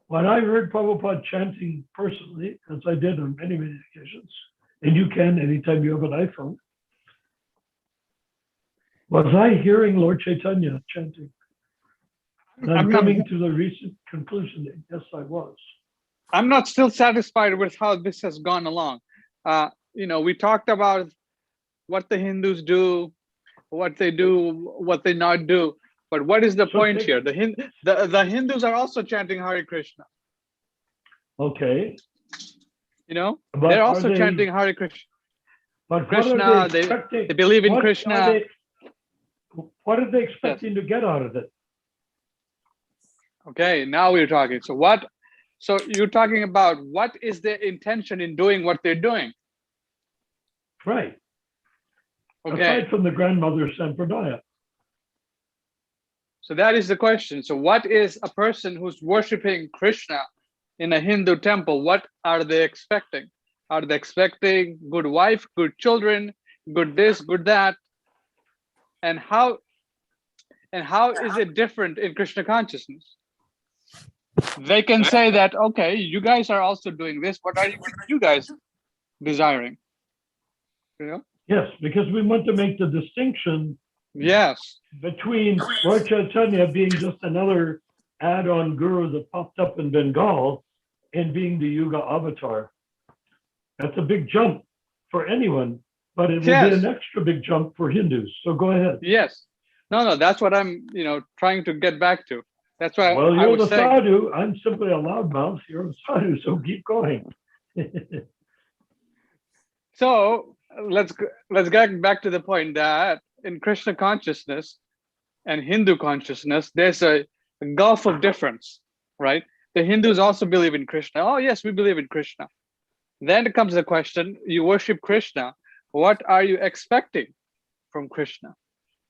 when I heard Prabhupada chanting personally, as I did on many, many occasions, and you can anytime you have an iPhone, was I hearing Lord Chaitanya chanting? And I'm coming to the recent conclusion that yes, I was. I'm not still satisfied with how this has gone along. We talked about what the Hindus do, what they do, what they not do. But what is the point here? The Hindus are also chanting Hare Krishna. Okay. But are they're also they, chanting Hare Krishna. But Krishna, they believe in Krishna. What are they expecting to get out of it? Okay, now we're talking. So you're talking about what is their intention in doing what they're doing? Right. Okay. Aside from the grandmother Sampradaya. So that is the question. So what is a person who's worshiping Krishna in a Hindu temple? What are they expecting? Are they expecting good wife, good children, good this, good that? And how is it different in Krishna consciousness? They can say that, okay, you guys are also doing this. What are you guys desiring? Yes, because we want to make the distinction. Yes. Between Lord Chaitanya being just another add-on guru that popped up in Bengal and being the Yuga avatar. That's a big jump for anyone, but it will be an extra big jump for Hindus. So go ahead. Yes. No, that's what I'm, trying to get back to. That's why well, I you're was the saying. sadhu. I'm simply a loudmouth. You're a sadhu, so keep going. So let's get back to the point that in Krishna consciousness and Hindu consciousness, there's a gulf of difference, right? The Hindus also believe in Krishna. Oh, yes, we believe in Krishna. Then comes the question, you worship Krishna. What are you expecting from Krishna?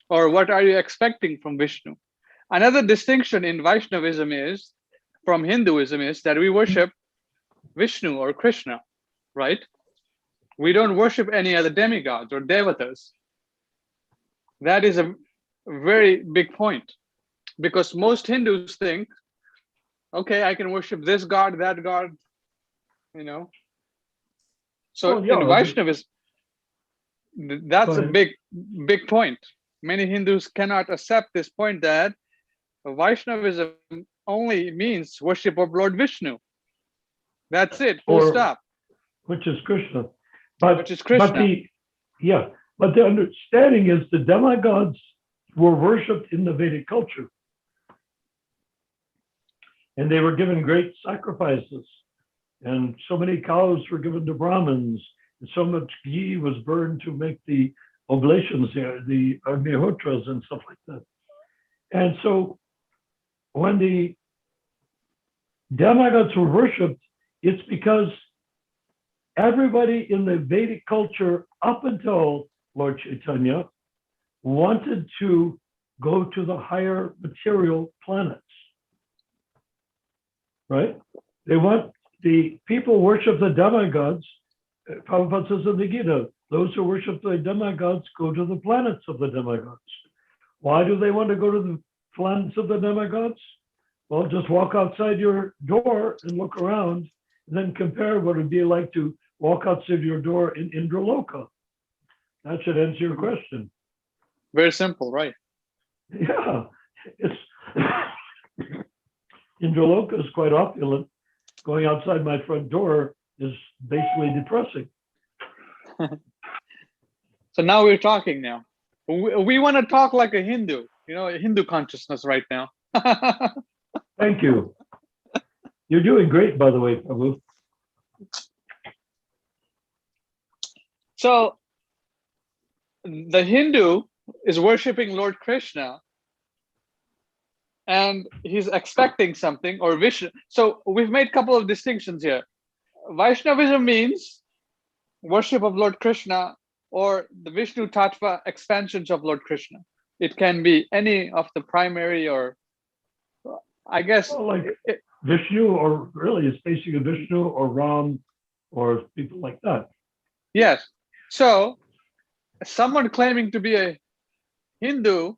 Or what are you expecting from Vishnu? Another distinction in Vaishnavism from Hinduism is that we worship Vishnu or Krishna, right? We don't worship any other demigods or devotees. That is a very big point, because most Hindus think, okay, I can worship this god, that god, So in Vaishnavism, that's a big point. Many Hindus cannot accept this point that Vaishnavism only means worship of Lord Vishnu. That's it, full stop. Which is Krishna. Which is Krishna. But the understanding is the demigods were worshipped in the Vedic culture. And they were given great sacrifices. And so many cows were given to Brahmins. And so much ghee was burned to make the oblations, the agnihotras and stuff like that. And so when the demigods were worshipped, it's because everybody in the Vedic culture up until Lord Chaitanya wanted to go to the higher material planets, right? The people worship the demigods. Prabhupada says in the Gita, those who worship the demigods go to the planets of the demigods. Why do they want to go to the planets of the demigods? Well, just walk outside your door and look around, and then compare what it would be like to walk outside your door in Indraloka. That should answer your question. Very simple, right? Yeah. Indraloka is quite opulent. going outside my front door is basically depressing. So now we're talking now. We want to talk like a Hindu, a Hindu consciousness right now. Thank you. You're doing great, by the way, Prabhu. So the Hindu is worshiping Lord Krishna and he's expecting something, or Vishnu. So we've made a couple of distinctions here. Vaishnavism means worship of Lord Krishna, or the Vishnu Tattva expansions of Lord Krishna. It can be any of the primary, or I guess Well, Vishnu, or really it's basically Vishnu or Ram or people like that. yes. So someone claiming to be a Hindu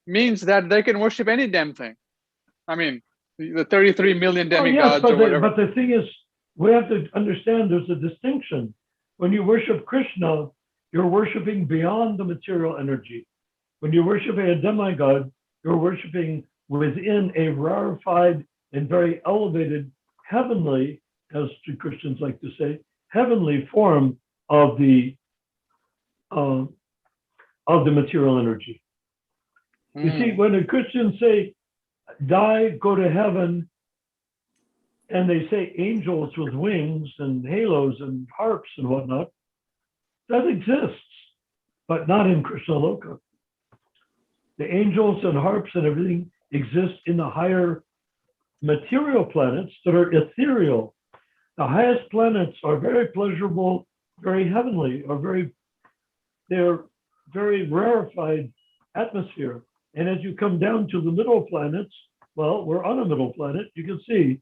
means that they can worship any damn thing. I mean, the 33 million demigods or whatever. But the thing is, we have to understand there's a distinction. When you worship Krishna, you're worshiping beyond the material energy. When you're worshiping a demigod, you're worshiping within a rarefied and very elevated heavenly, as Christians like to say, heavenly form of the material energy. You see, when the Christians say, die, go to heaven, and they say angels with wings and halos and harps and whatnot, that exists, but not in Krishna Loka. The angels and harps and everything exist in the higher material planets that are ethereal. The highest planets are very pleasurable, very heavenly, they're very rarefied atmosphere. And as you come down to the middle planets, well, we're on a middle planet. You can see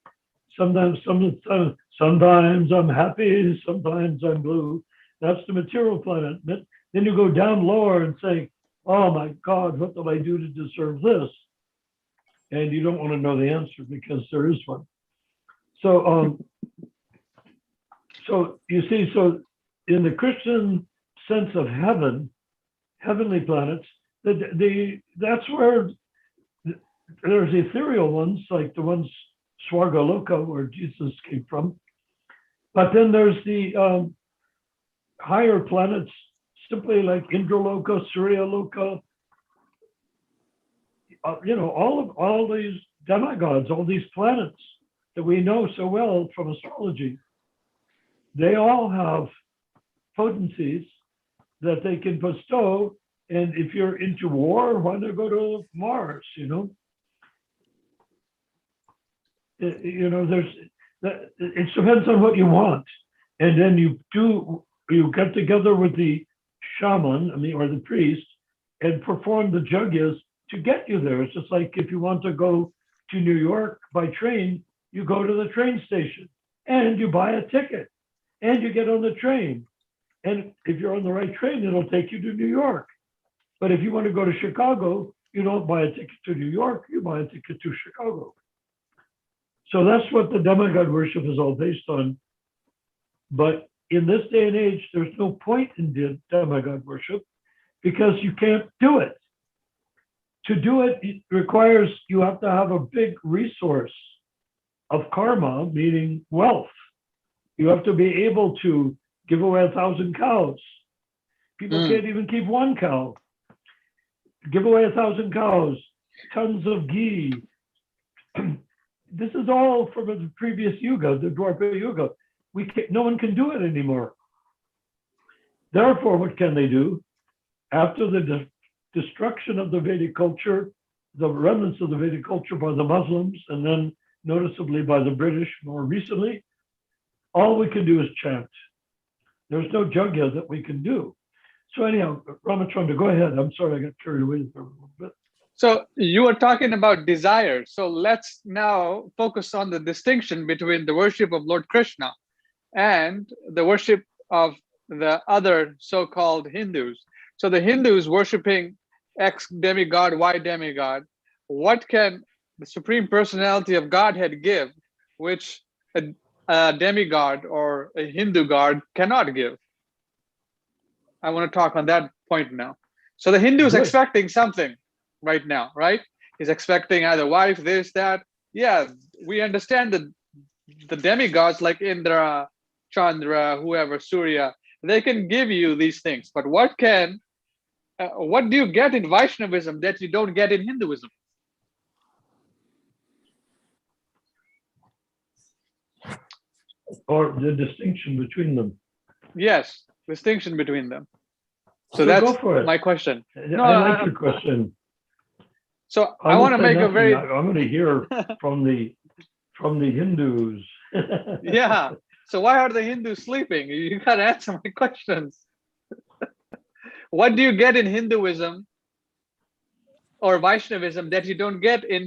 sometimes I'm happy, sometimes I'm blue. That's the material planet. Then you go down lower and say, oh my God, what did I do to deserve this? And you don't want to know the answer because there is one. So, so you see, so in the Christian sense of heaven, heavenly planets, that's where there's ethereal ones, like the ones Swargaloka, where Jesus came from. But then there's the higher planets, simply like Indraloka, Suryaloka, all these demigods, all these planets that we know so well from astrology. They all have potencies that they can bestow. And if you're into war, why not go to Mars? It depends on what you want. And then you get together with the shaman, or the priest, and perform the yagyas to get you there. It's just like if you want to go to New York by train, you go to the train station and you buy a ticket and you get on the train. And if you're on the right train, it'll take you to New York. But if you want to go to Chicago, you don't buy a ticket to New York, you buy a ticket to Chicago. So that's what the demigod worship is all based on. But in this day and age, there's no point in demigod worship because you can't do it. To do it, it requires you have to have a big resource of karma, meaning wealth. You have to be able to give away 1,000 cows. People can't even keep one cow. Give away 1,000 cows, tons of ghee. This is all from the previous yuga, the Dwapara Yuga. No one can do it anymore. Therefore, what can they do? After the destruction of the Vedic culture, the remnants of the Vedic culture by the Muslims, and then noticeably by the British more recently, all we can do is chant. There's no yajna that we can do. So anyhow, Ramachandra, go ahead. I'm sorry, I got carried away for a little bit. So you were talking about desire. So let's now focus on the distinction between the worship of Lord Krishna and the worship of the other so-called Hindus. So the Hindus worshiping X demigod, Y demigod. What can the Supreme Personality of Godhead give, which a demigod or a Hindu god cannot give? I want to talk on that point now. So the Hindu is expecting something right now, right? He's expecting either wife, this, that. Yeah, we understand the the demigods like Indra, Chandra, whoever, Surya, they can give you these things. But what do you get in Vaishnavism that you don't get in Hinduism? Or the distinction between them. Yes, distinction between them. So So that's go for it. my question. No, I like your question. So I want to make a nothing. very I'm going to hear from the Hindus. yeah. So why are the Hindus sleeping? You got to answer my questions. What do you get in Hinduism or Vaishnavism that you don't get in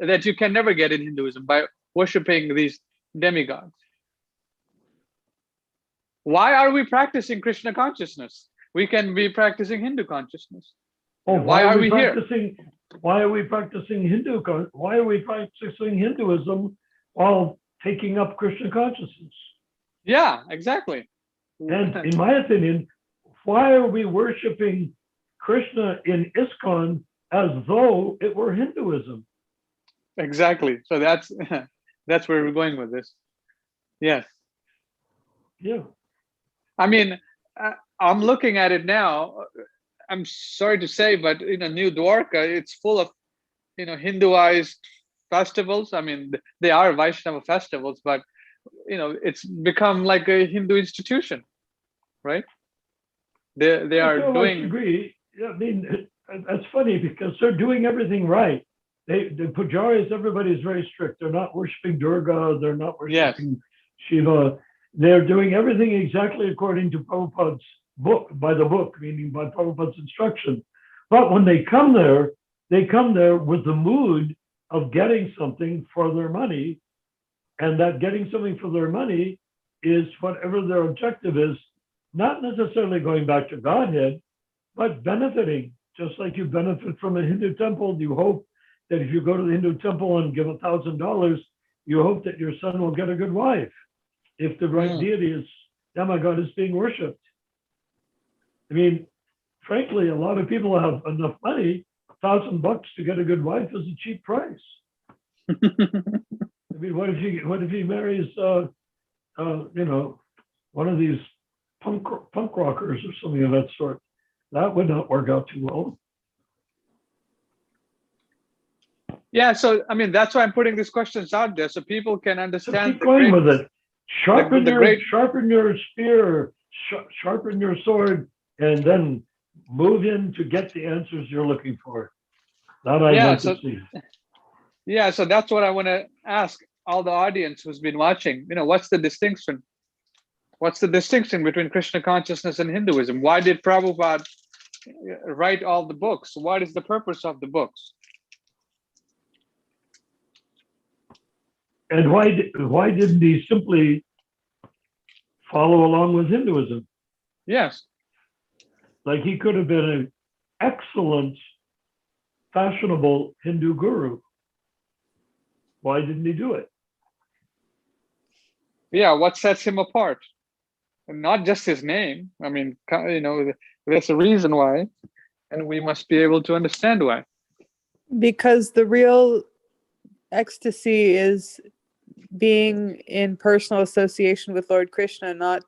that you can never get in Hinduism by worshiping these demigods? Why are we practicing Krishna consciousness? We can be practicing Hindu consciousness. Oh, Why are we here? Why are we practicing Why are we practicing Hinduism while taking up Krishna consciousness? Yeah, exactly. And in my opinion, why are we worshiping Krishna in ISKCON as though it were Hinduism? Exactly. So that's where we're going with this. Yes. Yeah. I mean, I'm looking at it now. I'm sorry to say, but New Dwarka, it's full of Hinduized festivals. I mean, they are Vaishnava festivals, but it's become like a Hindu institution, right? They are doing. I agree. Yeah, I mean, that's funny because they're doing everything right. The pujaris, everybody's very strict. They're not worshiping Durga. They're not worshiping Shiva. They're doing everything exactly according to Prabhupada's book, meaning by Prabhupada's instruction. But when they come there with the mood of getting something for their money, and that getting something for their money is whatever their objective is, not necessarily going back to Godhead, but benefiting. Just like you benefit from a Hindu temple, you hope that if you go to the Hindu temple and give $1,000, you hope that your son will get a good wife. If the right deity is, demigod is being worshipped. I mean, frankly, a lot of people have enough money. $1,000 to get a good wife is a cheap price. I mean, what if he marries, one of these punk rockers or something of that sort? That would not work out too well. Yeah, so I mean that's why I'm putting these questions out there so people can understand. So keep going with it. Sharpen your spear, sharpen your sword, and then move in to get the answers you're looking for. That I'd like to see. Yeah, so that's what I want to ask all the audience who's been watching. What's the distinction? What's the distinction between Krishna consciousness and Hinduism? Why did Prabhupada write all the books? What is the purpose of the books? And why didn't he simply follow along with Hinduism? Yes. Like he could have been an excellent, fashionable Hindu guru. Why didn't he do it? Yeah, what sets him apart? And not just his name. I mean, there's a reason why, and we must be able to understand why. Because the real ecstasy is being in personal association with Lord Krishna, not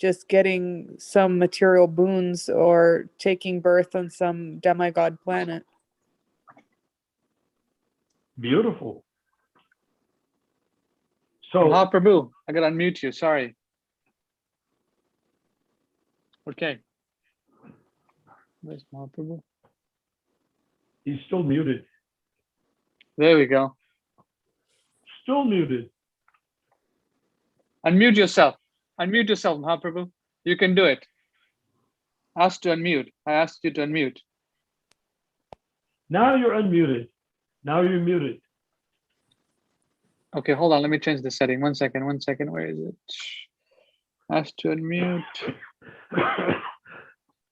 just getting some material boons or taking birth on some demigod planet. Beautiful. So, Mahaprabhu, I gotta unmute you, sorry. Okay. Where's Mahaprabhu? he's still muted. There we go. Still muted. Unmute yourself. Unmute yourself, Mahaprabhu. You can do it. Ask to unmute. I asked you to unmute. Now you're unmuted. Now you're muted. Okay, hold on. Let me change the setting. One second. Where is it? Ask to unmute.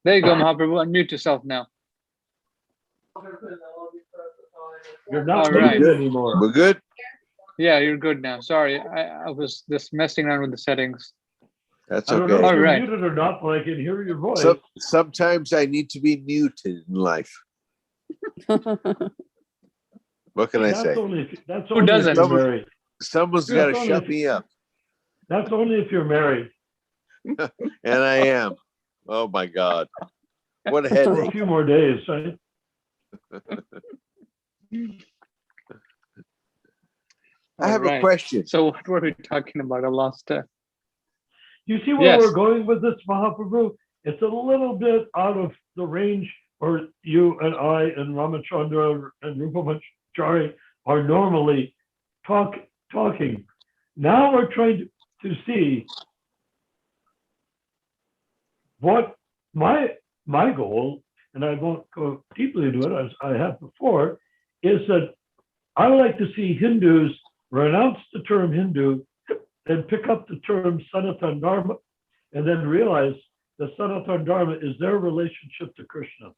There you go, Mahaprabhu. Unmute yourself now. You're not All right. muted anymore. We're good? Yeah, you're good now. Sorry, I was just messing around with the settings. That's I don't know okay. if you're right. muted or not, but I can hear your voice. Sometimes I need to be muted in life. What can I say? That's Who doesn't? if you're married. Someone's got to shut me up. That's only if you're married. And I am. Oh my God. What a For a headache. few more days, right? I have a Alright. question. So what were we talking about? I lost You see where Yes. we're going with this, Mahaprabhu? It's a little bit out of the range where you and I and Ramachandra and Rupamachari are normally talking. Now we're trying to see what my goal, and I won't go deeply into it as I have before, is that I like to see Hindus renounce the term Hindu and pick up the term Sanatana Dharma, and then realize that Sanatana Dharma is their relationship to Krishna.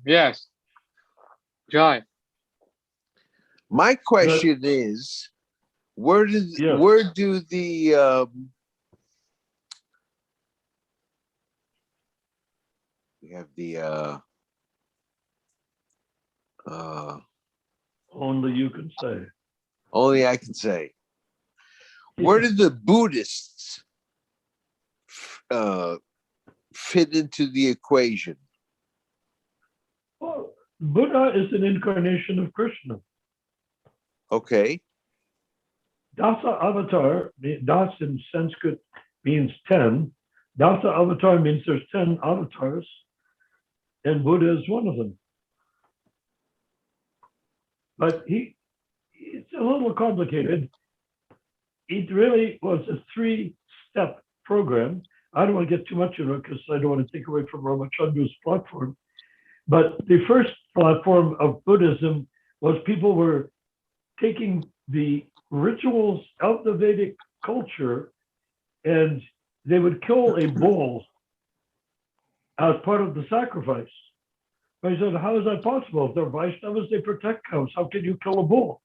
Yes. Joy. My question is, where do the we have the Only you can say. only I can say, where do the Buddhists fit into the equation? Well, Buddha is an incarnation of Krishna. Okay. Dasa avatar, das in Sanskrit means 10. Dasa avatar means there's 10 avatars, and Buddha is one of them. But it's a little complicated. It really was a 3-step program. I don't want to get too much into it because I don't want to take away from Ramachandra's platform. But the first platform of Buddhism was people were taking the rituals of the Vedic culture, and they would kill a bull as part of the sacrifice. I said, how is that possible? If they're Vaishnavas, they protect cows. How can you kill a bull?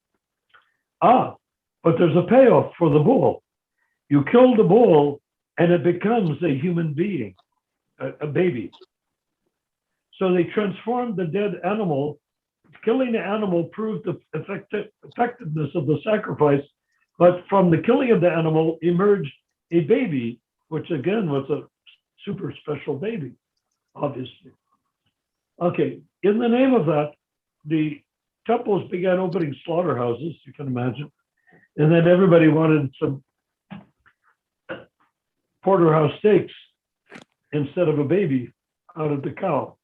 But there's a payoff for the bull. You kill the bull and it becomes a human being, a baby. So they transformed the dead animal. Killing the animal proved the effectiveness of the sacrifice, but from the killing of the animal emerged a baby, which again was a super special baby, obviously. Okay, in the name of that, the temples began opening slaughterhouses, you can imagine, and then everybody wanted some porterhouse steaks instead of a baby out of the cow,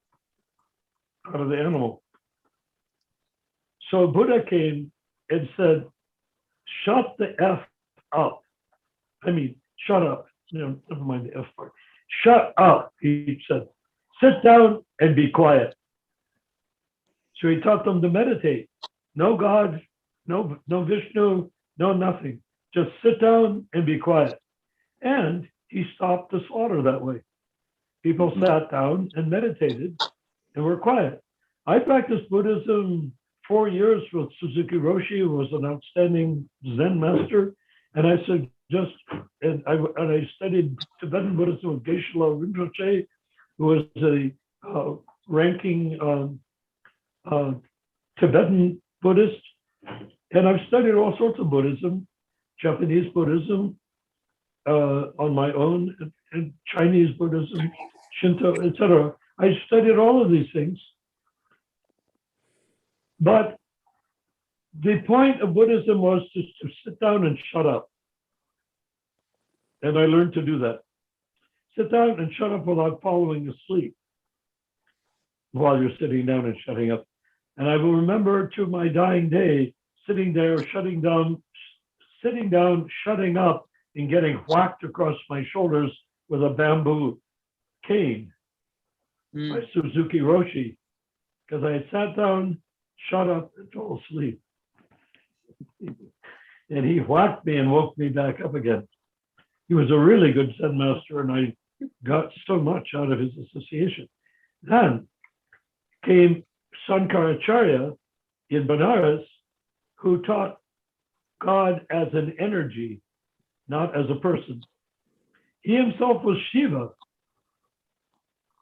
out of the animal. So Buddha came and said, shut the F up. I mean, shut up. Never mind the F part. Shut up, he said. Sit down and be quiet. So he taught them to meditate. No God, no Vishnu, no nothing. Just sit down and be quiet. And he stopped the slaughter that way. People sat down and meditated and were quiet. I practiced Buddhism 4 years with Suzuki Roshi, who was an outstanding Zen master. And I studied Tibetan Buddhism with Geshe-la Rinpoche, who was a ranking Tibetan Buddhist. And I've studied all sorts of Buddhism, Japanese Buddhism on my own, and Chinese Buddhism, Shinto, etc. I studied all of these things. But the point of Buddhism was just to sit down and shut up. And I learned to do that. Sit down and shut up without falling asleep while you're sitting down and shutting up. And I will remember to my dying day, sitting there, shutting down, shutting up, and getting whacked across my shoulders with a bamboo cane by Suzuki Roshi, because I had sat down, shut up, and fell asleep. And he whacked me and woke me back up again. He was a really good Zen master, and I got so much out of his association. Then came Sankaracharya in Benares, who taught God as an energy, not as a person. He himself was Shiva,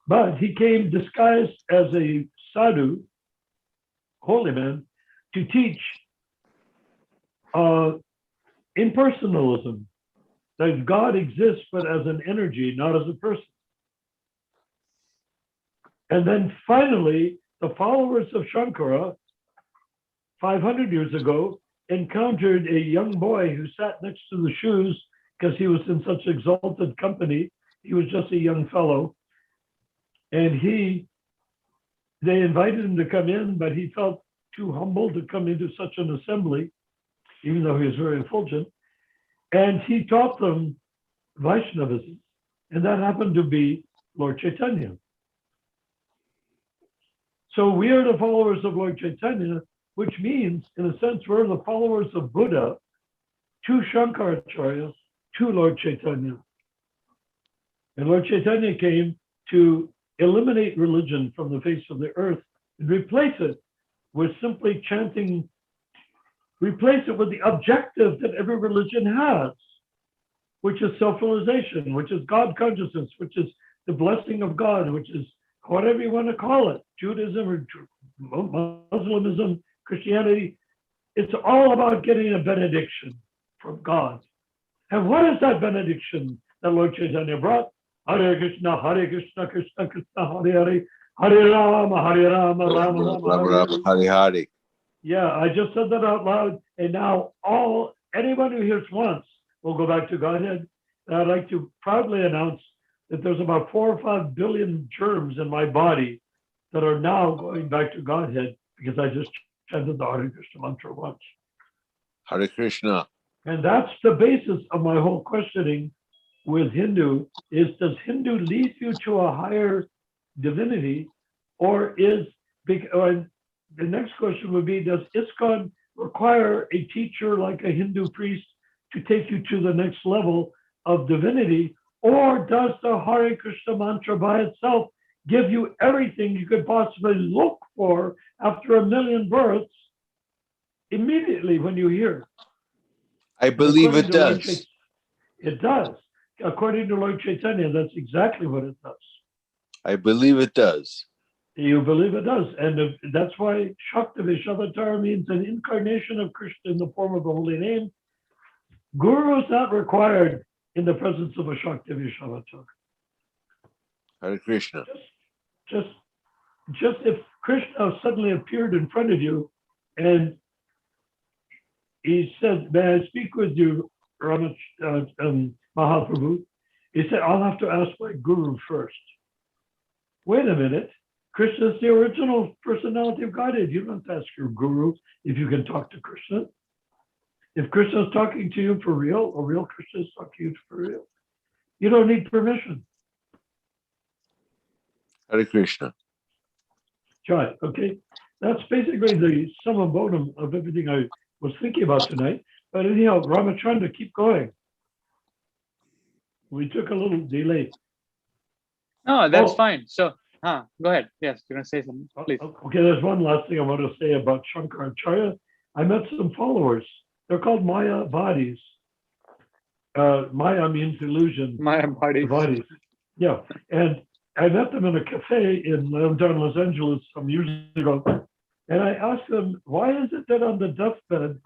but he came disguised as a sadhu, holy man, to teach impersonalism, that God exists but as an energy, not as a person. And then finally, the followers of Shankara, 500 years ago, encountered a young boy who sat next to the shoes because he was in such exalted company. He was just a young fellow. And they invited him to come in, but he felt too humble to come into such an assembly, even though he was very effulgent. And he taught them Vaishnavism. And that happened to be Lord Chaitanya. So we are the followers of Lord Chaitanya, which means, in a sense, we're the followers of Buddha to Shankaracharya, to Lord Chaitanya. And Lord Chaitanya came to eliminate religion from the face of the earth and replace it with simply chanting, replace it with the objective that every religion has, which is self-realization, which is God consciousness, which is the blessing of God, which is whatever you want to call it, Judaism or Muslimism, Christianity. It's all about getting a benediction from God. And what is that benediction that Lord Chaitanya brought? Hare Krishna, Krishna Krishna, Hare Rama, Rama Rama, Hare Hare. Yeah, I just said that out loud. And now anyone who hears once will go back to Godhead. And I'd like to proudly announce that there's about 4 or 5 billion germs in my body that are now going back to Godhead because I just chanted the Hare Krishna mantra once. Hare Krishna. And that's the basis of my whole questioning with Hindu is, does Hindu lead you to a higher divinity, or the next question would be, does ISKCON require a teacher like a Hindu priest to take you to the next level of divinity, or does the Hare Krishna mantra by itself give you everything you could possibly look for after 1 million births immediately when you hear? I believe it does. It does. According to Lord Chaitanya, that's exactly what it does. I believe it does. You believe it does. And that's why Shakti Vishavatar means an incarnation of Krishna in the form of the holy name. Guru is not required in the presence of a Shakti Vishavatar. Hare Krishna. Just if Krishna suddenly appeared in front of you and he said, "May I speak with you, Mahaprabhu?" He said, "I'll have to ask my guru first." Wait a minute. Krishna is the original personality of Godhead. You don't have to ask your guru if you can talk to Krishna. If Krishna is talking to you for real, or real Krishna is talking to you for real, you don't need permission. Hare Krishna. Right, okay. That's basically the sum and bonum of everything I was thinking about tonight. But anyhow, Ramachandra, keep going. We took a little delay. No, that's fine. So, go ahead. Yes, you're going to say something, please. Okay, there's one last thing I want to say about Shankaracharya. I met some followers. They're called Maya Bodies. Maya means illusion. Maya bodies. Yeah, and I met them in a cafe in downtown Los Angeles some years ago. And I asked them, why is it that on the deathbed,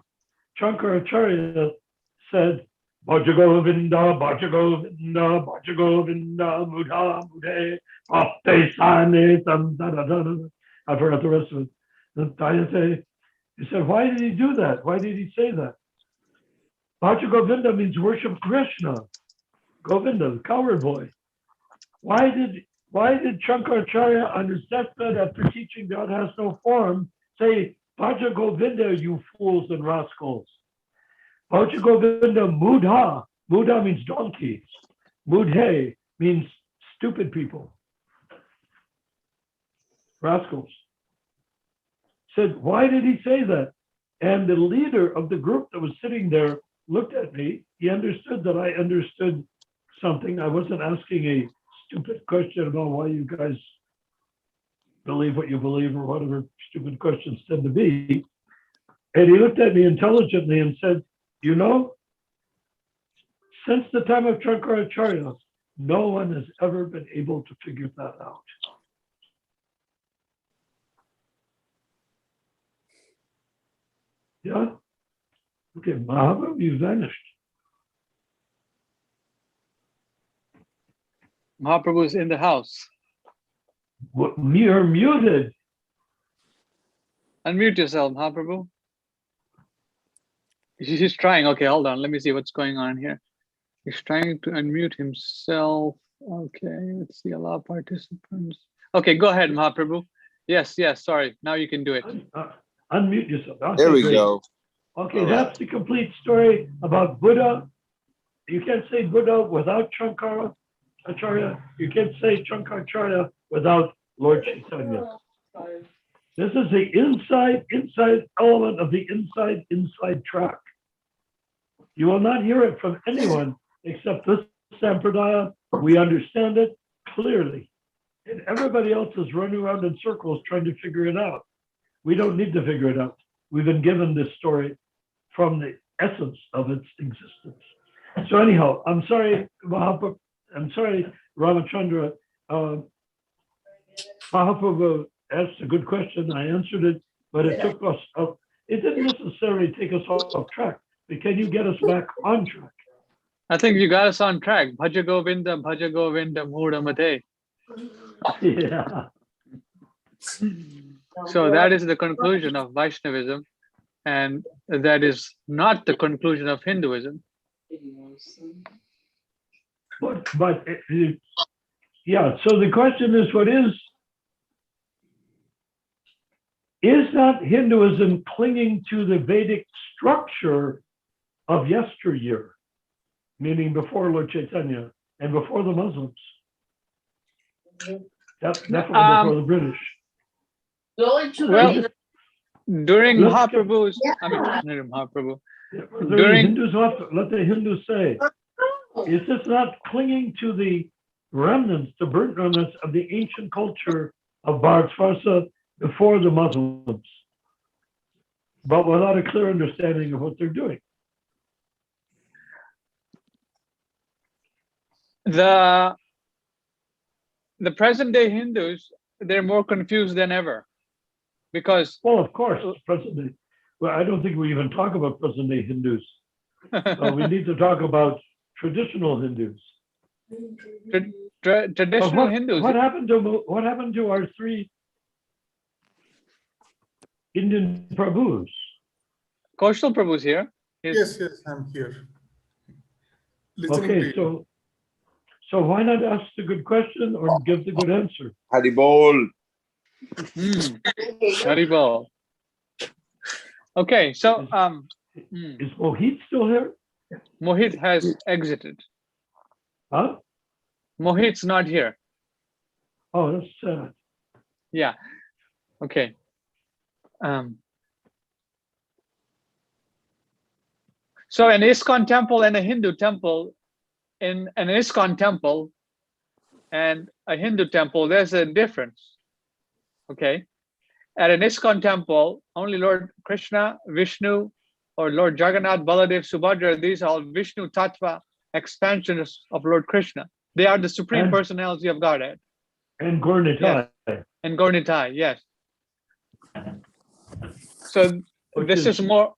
Shankaracharya said, Bhaja Govinda, Bhaja Govinda, Bhaja Govinda, Mudha, Mudhe, Bhakti Sane, I forgot the rest of it. And he said, why did he do that? Why did he say that? Bhaja Govinda means worship Krishna. Govinda, the coward boy. Why did Shankaracharya on his deathbed, after teaching God has no form, say, Bhaja Govinda, you fools and rascals? Bhaja Govinda Mudha. Mudha means donkey. Mudhe means stupid people. Rascals. Said, why did he say that? And the leader of the group that was sitting there looked at me. He understood that I understood something. I wasn't asking a stupid question about why you guys believe what you believe or whatever stupid questions tend to be. And he looked at me intelligently and said, you know, since the time of Shankaracharya, no one has ever been able to figure that out. Yeah? Okay, Mahaprabhu, you vanished. Mahaprabhu is in the house. You're muted. Unmute yourself, Mahaprabhu. He's trying. Okay, hold on. Let me see what's going on here. He's trying to unmute himself. Okay, let's see. Allow participants. Okay, go ahead, Mahaprabhu. Yes, sorry. Now you can do it. Unmute yourself. Okay, There we great. go. Okay, All that's the complete story about Buddha. You can't say Buddha without Shankara Acharya. You can't say Shankaracharya without Lord Chaitanya. This is the inside element of the inside track. You will not hear it from anyone except this Sampradaya. We understand it clearly. And everybody else is running around in circles trying to figure it out. We don't need to figure it out. We've been given this story from the essence of its existence. So anyhow, I'm sorry, Mahaprabhu. I'm sorry, Ramachandra. Mahaprabhu asked a good question. I answered it, but it took us up. It didn't necessarily take us off track. But can you get us back on track? I think you got us on track. Bhaja Govinda, Mudha Mate. Yeah. So that is the conclusion of Vaishnavism, and that is not the conclusion of Hinduism. But yeah, so the question is, what is not Hinduism clinging to the Vedic structure of yesteryear, meaning before Lord Chaitanya and before the Muslims? Definitely before the British. Well, during Mahaprabhu's, Mahaprabhu. During Hindus, let the Hindus say, is this not clinging to the remnants, the burnt remnants of the ancient culture of Bharat Farsa before the Muslims, but without a clear understanding of what they're doing? The present day Hindus, they're more confused than ever, because Well, of course, present day. Well, I don't think we even talk about present day Hindus. We need to talk about traditional Hindus. Traditional Hindus. What happened to our three Indian Prabhus? Kaushal Prabhu's here. Yes, I'm here. Listening to Okay, you. so why not ask the good question or give the good answer? Haribol. Haribol. Okay, so Is Mohit still here? Mohit has exited. Huh? Mohit's not here. Oh, that's sad. Yeah. Okay. So an ISKCON temple and a Hindu temple, in an ISKCON temple and a Hindu temple, there's a difference. Okay. At an ISKCON temple, only Lord Krishna, Vishnu, or Lord Jagannath, Baladev, Subhadra, these are all Vishnu Tattva expansions of Lord Krishna. They are the Supreme Personality of Godhead. And Gaur-Nitai. Yes. And Gaur-Nitai, yes. So this is more,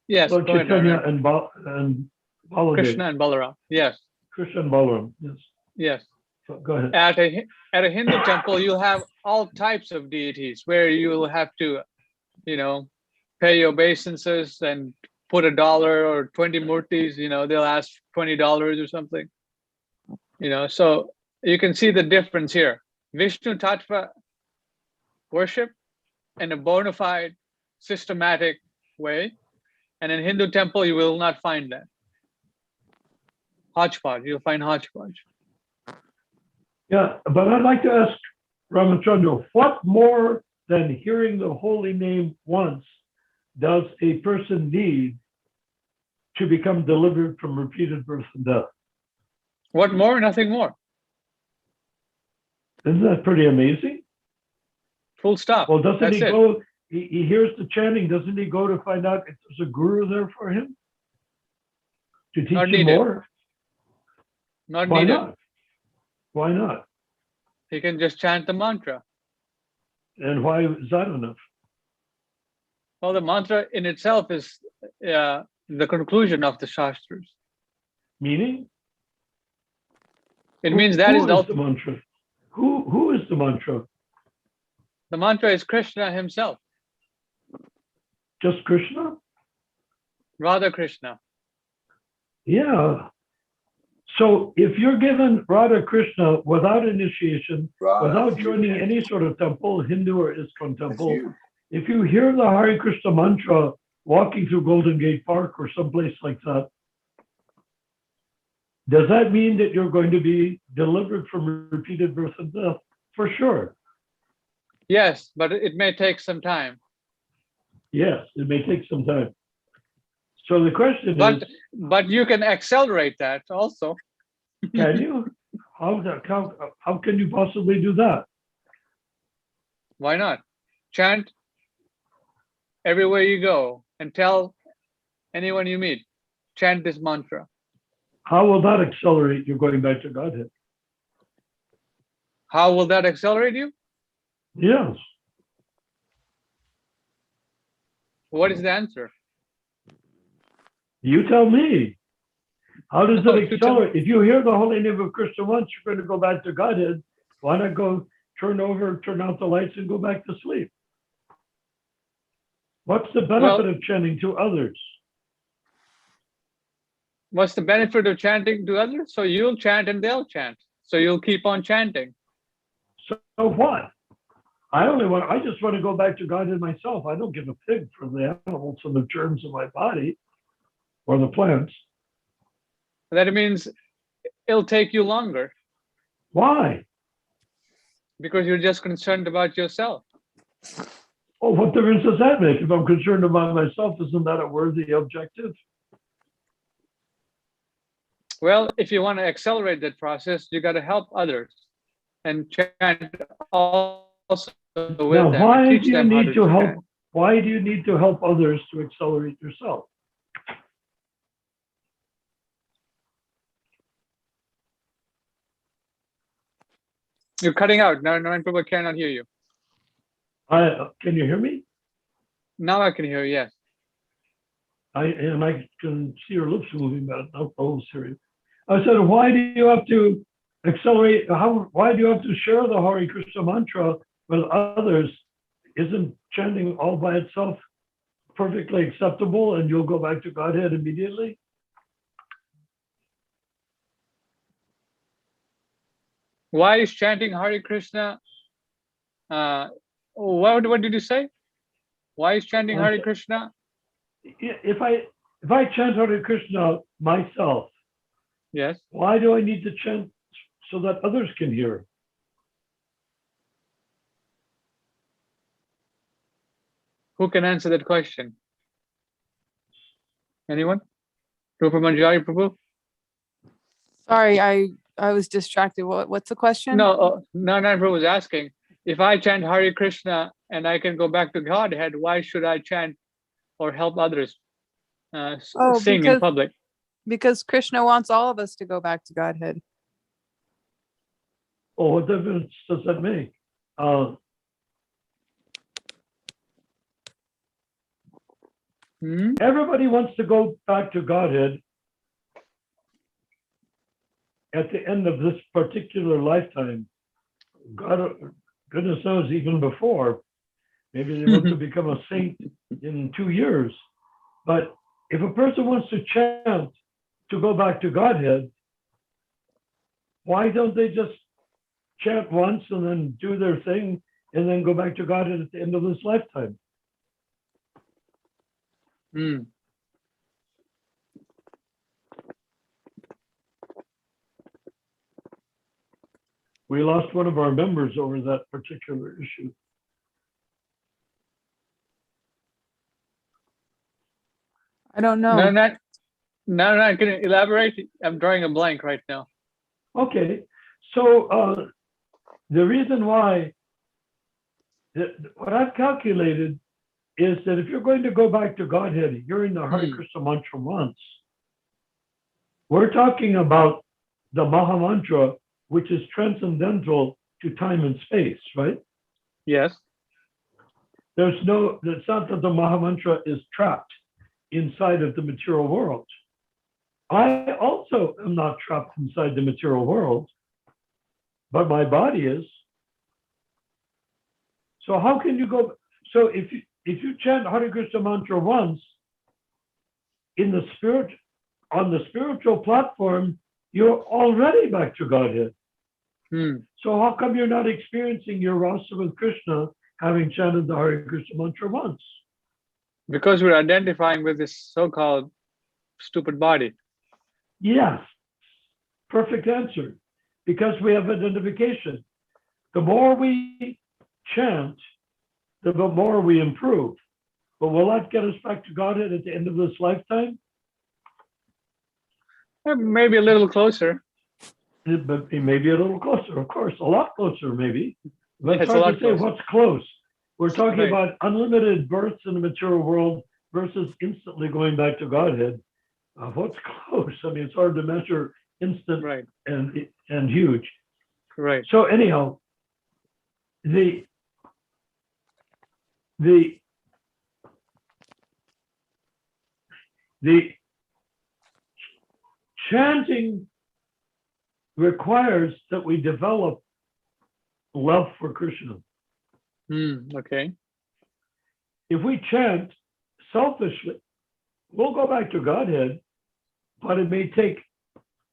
yes. Lord Chaitanya and Baladev. Krishna and Balaram, yes. Krishna and Balaram, yes. Yes. So, go ahead. At a Hindu temple, you'll have all types of deities where you'll have to, pay your obeisances and put $1 or 20 murtis, they'll ask $20 or something. So you can see the difference here. Vishnu Tattva worship in a bona fide, systematic way. And in Hindu temple, you will not find that. Hodgepodge, you'll find hodgepodge. Yeah, but I'd like to ask Ramachandra, what more than hearing the holy name once does a person need to become delivered from repeated birth and death? What more? Nothing more. Isn't that pretty amazing? Full stop. Well, doesn't That's he go, he hears the chanting, doesn't he go to find out if there's a guru there for him? To teach Not him needed. more? Not Why needed. not? Why not? He can just chant the mantra. And why is that enough? Well, the mantra in itself is the conclusion of the Shastras. Meaning? It means that who is the the ultimate. mantra? Who is the mantra? The mantra is Krishna himself, Just Krishna? Radha Krishna. Yeah. So if you're given Radha Krishna without initiation, without joining any sort of temple, Hindu or ISKCON temple, if you hear the Hare Krishna mantra walking through Golden Gate Park or someplace like that, does that mean that you're going to be delivered from repeated birth and death? For sure. Yes, but it may take some time. Yes, it may take some time. So the question But is, but you can accelerate that also. can you? How can you possibly do that? Why not? Chant everywhere you go and tell anyone you meet, chant this mantra. How will that accelerate you going back to Godhead? How will that accelerate you? Yes. What is the answer? You tell me. How does No, it you tell me. accelerate? If you hear the holy name of Krishna once, you're going to go back to Godhead. Why not go turn out the lights and go back to sleep? What's the benefit of chanting to others? What's the benefit of chanting to others? So you'll chant and they'll chant. So you'll keep on chanting. So what? I just want to go back to Godhead myself. I don't give a fig for the animals and the germs in my body or the plants. That means it'll take you longer Why? because you're just concerned about yourself. Oh, what difference does that make? If I'm concerned about myself, isn't that a worthy objective? Well, if you want to accelerate that process, you got to help others and chant also with Now, them. why Teach do you them how need to help? chant. Why do you need to help others to accelerate yourself? You're cutting out. Now people cannot hear you. Can you hear me? Now I can hear you, yes. I can see your lips moving, but I'll always hear you. I said, why do you have to accelerate? Why do you have to share the Hare Krishna mantra with others? Isn't chanting all by itself perfectly acceptable and you'll go back to Godhead immediately? Why is chanting Hare Krishna? What did you say? Why is chanting Hare Krishna? If I chant Hare Krishna myself, Yes. why do I need to chant so that others can hear? Who can answer that question? Anyone? Rupa Manjari Prabhu? Sorry, I was distracted. What's the question? No, Narayan Prabhu was asking, if I chant Hare Krishna and I can go back to Godhead, why should I chant or help others sing in public? Because Krishna wants all of us to go back to Godhead. Oh, what difference does that make? Everybody wants to go back to Godhead at the end of this particular lifetime. Goodness knows, even before. Maybe they want to become a saint in 2 years. But if a person wants to chant to go back to Godhead, why don't they just chant once and then do their thing and then go back to Godhead at the end of this lifetime? We lost one of our members over that particular issue. I don't know. No, can you elaborate? I'm drawing a blank right now. Okay, so the reason why, what I've calculated is that if you're going to go back to Godhead, you're in the Hare Krishna mantra once. We're talking about the Maha Mantra, which is transcendental to time and space, right? Yes. It's not that the Maha Mantra is trapped inside of the material world. I also am not trapped inside the material world, but my body is. So how can you go? So if you chant Hare Krishna mantra once in the spirit, on the spiritual platform, you're already back to Godhead. So how come you're not experiencing your rasa with Krishna having chanted the Hare Krishna mantra once? Because we're identifying with this so-called stupid body. Yes, perfect answer. Because we have identification. The more we chant, the more we improve. But will that get us back to Godhead at the end of this lifetime? Maybe a little closer. But maybe a little closer, of course, a lot closer, maybe. But it's It's a hard lot to say closer. what's close. We're talking Right. about unlimited births in the material world versus instantly going back to Godhead. What's close? I mean, it's hard to measure instant Right. and huge. Right. So anyhow, the chanting requires that we develop love for Krishna. Okay. If we chant selfishly, we'll go back to Godhead, but it may take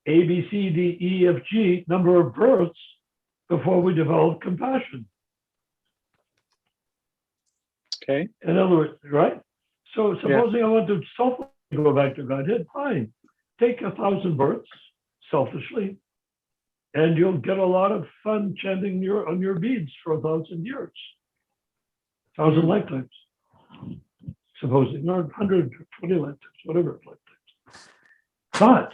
A, B, C, D, E, F, G number of births before we develop compassion. Okay. In other words, right? So supposing I want to selfishly go back to Godhead, fine. Take 1,000 births selfishly, and you'll get a lot of fun chanting on your beads for 1,000 years, 1,000 lifetimes. Supposing, or 120 lifetimes, whatever lifetimes. But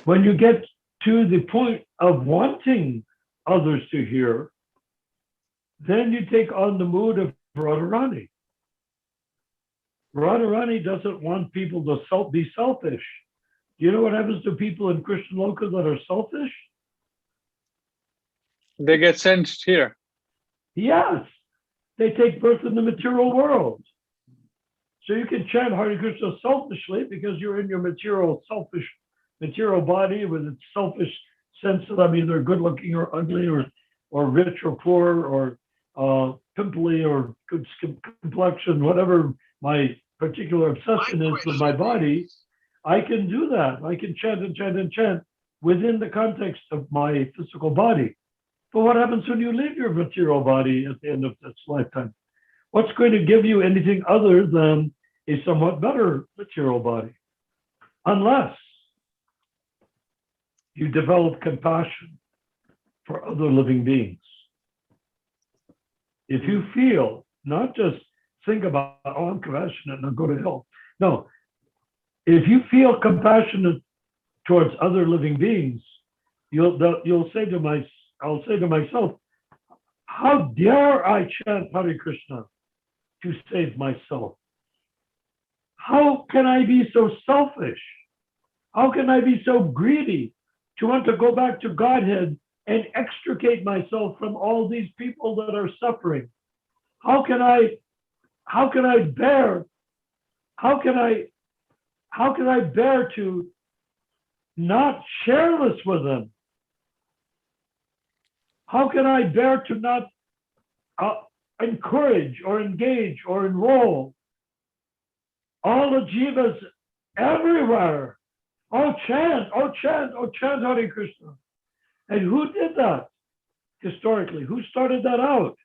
when you get to the point of wanting others to hear, then you take on the mood of Radharani. Radharani doesn't want people to be selfish. Do you know what happens to people in Krishna Loka that are selfish? They get sent here. Yes, they take birth in the material world. So you can chant Hare Krishna selfishly because you're in your selfish material body with its selfish sense that I'm either good looking or ugly or rich or poor or pimply or good complexion, whatever my particular obsession is with my body. I can do that. I can chant and chant and chant within the context of my physical body. But what happens when you leave your material body at the end of this lifetime? What's going to give you anything other than a somewhat better material body? Unless you develop compassion for other living beings. If you feel, not just think about, oh, I'm compassionate and I'll go to hell. No, if you feel compassionate towards other living beings, I'll say to myself, how dare I chant Hare Krishna to save myself? How can I be so selfish? How can I be so greedy to want to go back to Godhead and extricate myself from all these people that are suffering? How can I bear to not share this with them? How can I bear to not encourage or engage or enroll all the jivas everywhere? Oh, chant Hare Krishna. And who did that historically? Who started that out?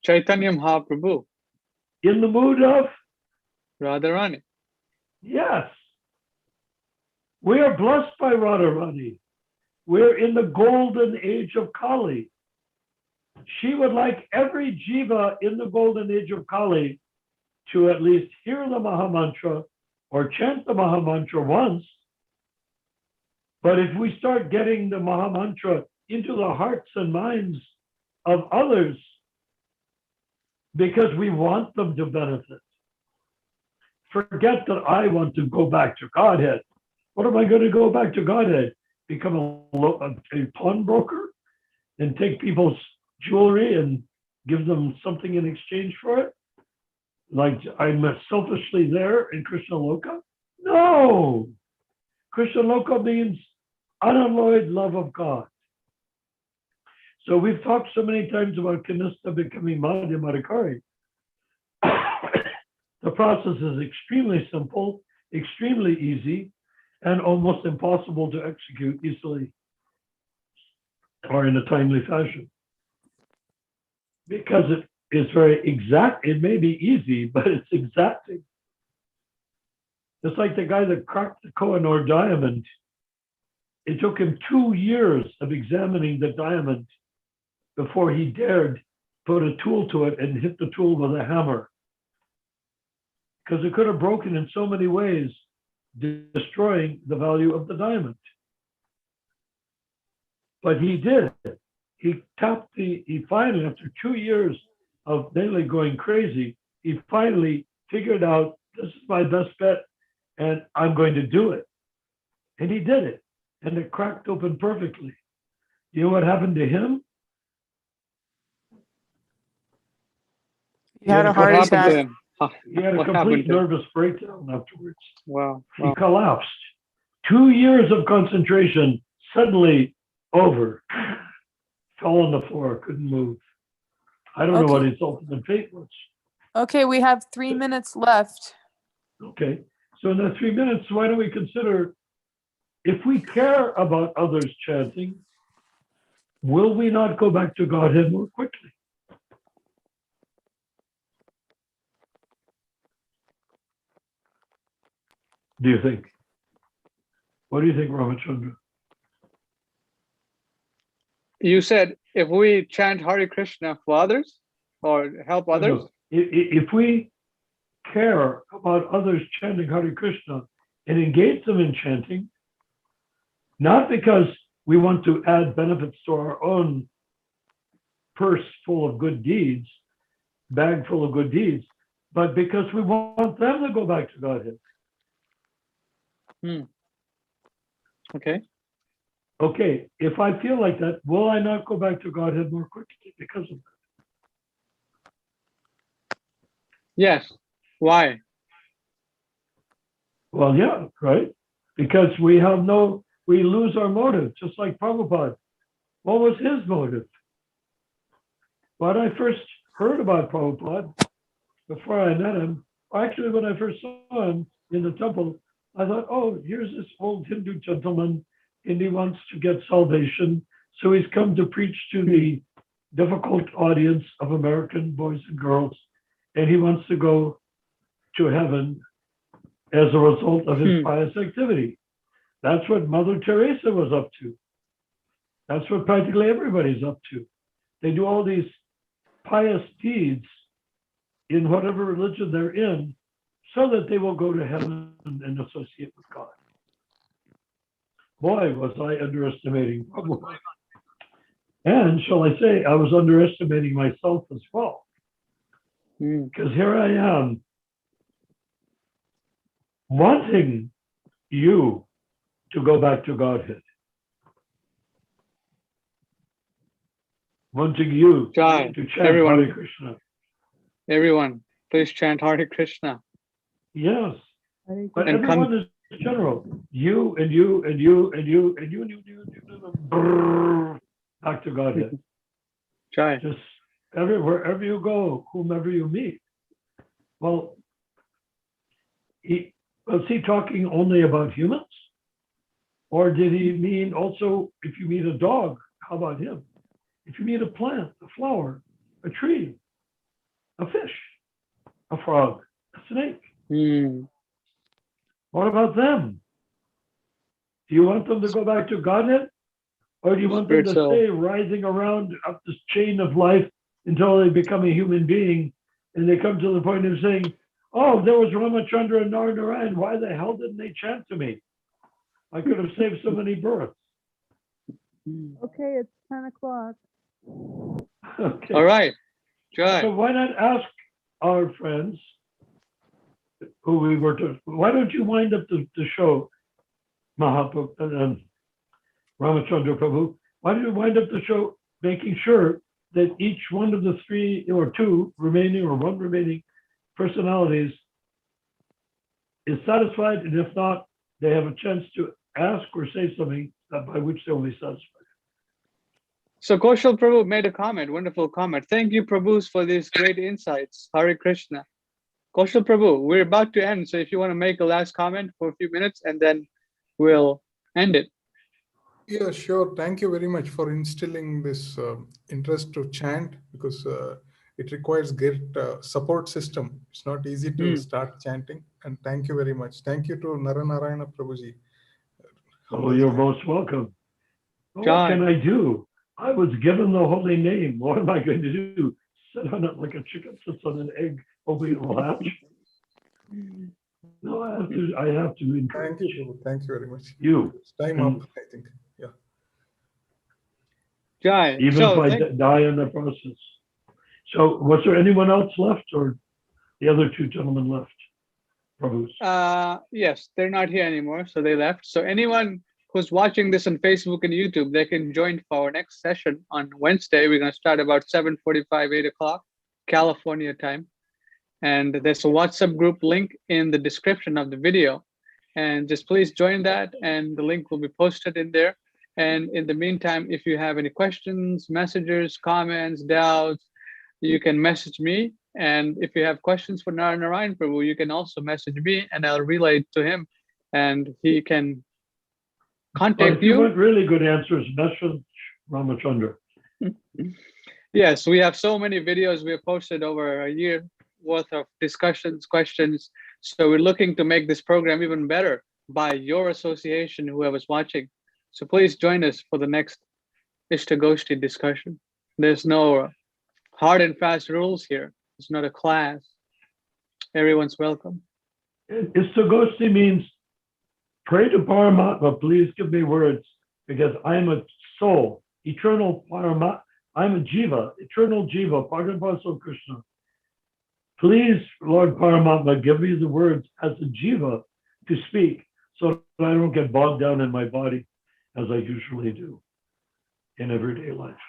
Chaitanya Mahaprabhu. In the mood of? Radharani. Yes. We are blessed by Radharani. We're in the golden age of Kali. She would like every jiva in the golden age of Kali to at least hear the Mahamantra or chant the Mahamantra once. But if we start getting the Mahamantra into the hearts and minds of others because we want them to benefit, forget that I want to go back to Godhead. What am I going to go back to Godhead? Become a pawnbroker and take people's jewelry and give them something in exchange for it? Like I'm selfishly there in Krishna Loka? No! Krishna Loka means unalloyed love of God. So we've talked so many times about Kanistha becoming Madhyamadikari. The process is extremely simple, extremely easy, and almost impossible to execute easily or in a timely fashion. Because it is very exact. It may be easy, but it's exacting. It's like the guy that cracked the Koh-i-Noor diamond. It took him 2 years of examining the diamond before he dared put a tool to it and hit the tool with a hammer. Because it could have broken in so many ways, destroying the value of the diamond. But he did. He finally, after 2 years of nearly going crazy, he finally figured out, this is my best bet, and I'm going to do it. And he did it. And it cracked open perfectly. You know what happened to him? He had a What heart happened to attack. him? He had a What happened complete to him? nervous breakdown afterwards. Wow. He Wow. collapsed. 2 years of concentration, suddenly over. Fell on the floor, couldn't move. I don't know what his ultimate fate was. Okay, we have 3 minutes left. Okay, so in that 3 minutes, why don't we consider, if we care about others chanting, will we not go back to Godhead more quickly? Do you think? What do you think, Ramachandra? You said if we chant Hare Krishna for others or help others? No. If we care about others chanting Hare Krishna and engage them in chanting, not because we want to add benefits to our own purse full of good deeds, bag full of good deeds, but because we want them to go back to Godhead. Okay. Okay, if I feel like that, will I not go back to Godhead more quickly because of that? Yes. Why? Well, yeah, right? Because we lose our motive, just like Prabhupada. What was his motive? When I first heard about Prabhupada, before I met him, actually when I first saw him in the temple, I thought, oh, here's this old Hindu gentleman and he wants to get salvation. So he's come to preach to the difficult audience of American boys and girls, and he wants to go to heaven as a result of his pious activity. That's what Mother Teresa was up to. That's what practically everybody's up to. They do all these pious deeds in whatever religion they're in so that they will go to heaven and associate with God. Boy, was I underestimating Prabhupada. And shall I say, I was underestimating myself as well. Because here I am, wanting you to go back to Godhead. Wanting you to chant everyone, Hare Krishna. Everyone, please chant Hare Krishna. Yes. But And everyone is general. You and you and you and you and you and you. Back to Godhead. Jai. Just wherever you go, whomever you meet. Well, was he talking only about humans? Or did he mean also, if you meet a dog, how about him? If you meet a plant, a flower, a tree, a fish, a frog, a snake. What about them? Do you want them to go back to Godhead? Or do you want them to stay rising around up this chain of life until they become a human being and they come to the point of saying, oh, there was Ramachandra and Narayan. Why the hell didn't they chant to me? I could have saved so many births. Okay, it's 10 o'clock. Okay. All right. Jai. So why not ask our friends who we were to, why don't you wind up the show, Ramachandra Prabhu, why don't you wind up the show making sure that each one of the 3 or 2 remaining or 1 remaining personalities is satisfied, and if not, they have a chance to ask or say something by which they'll be satisfied. So Kaushal Prabhu made a comment, wonderful comment. Thank you, Prabhus, for these great insights. Hare Krishna. Kaushal Prabhu, we're about to end, so if you want to make a last comment for a few minutes, and then we'll end it. Yeah, sure. Thank you very much for instilling this interest to chant, because it requires great support system. It's not easy to start chanting. And thank you very much. Thank you to Naranarayana Prabhuji. Oh, you're most welcome. Well, what John. can I do? I was given the holy name. What am I going to do? Sit on it like a chicken sits on an egg, hoping it will hatch? No, I have to encourage. Thank you, Prabhu. Thank you very much. You. It's time up, I think. Yeah. Jai. Even So, if I die in the process. So was there anyone else left, or the other two gentlemen left? Prabhus. yes, they're not here anymore, so they left. So anyone who's watching this on Facebook and YouTube, they can join for our next session on Wednesday. We're going to start about 7:45, 8 o'clock, California time. And there's a WhatsApp group link in the description of the video. And just please join that, and the link will be posted in there. And in the meantime, if you have any questions, messages, comments, doubts, you can message me. And if you have questions for Narayan Prabhu, you can also message me, and I'll relay it to him, and he can contact If you you. want really good answers, message Ramachandra. Yes, we have so many videos we have posted over a year worth of discussions, questions. So we're looking to make this program even better by your association, whoever's watching. So please join us for the next iṣṭa-goṣṭhī discussion. There's no hard and fast rules here. It's not a class. Everyone's welcome. Istagosthi means, pray to Paramatma, please give me words, because I'm a soul, eternal Paramatma. I'm a jiva, eternal jiva, part and parcel of Krishna. Please, Lord Paramatma, give me the words as a jiva to speak, so that I don't get bogged down in my body as I usually do in everyday life.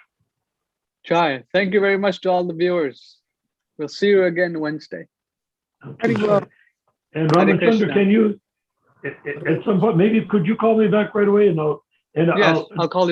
Jai, thank you very much to all the viewers. We'll see you again Wednesday. Okay. And Hare Ramachandra, Krishna. can you, at some point, maybe could you call me back right away, and Yes, I'll call you.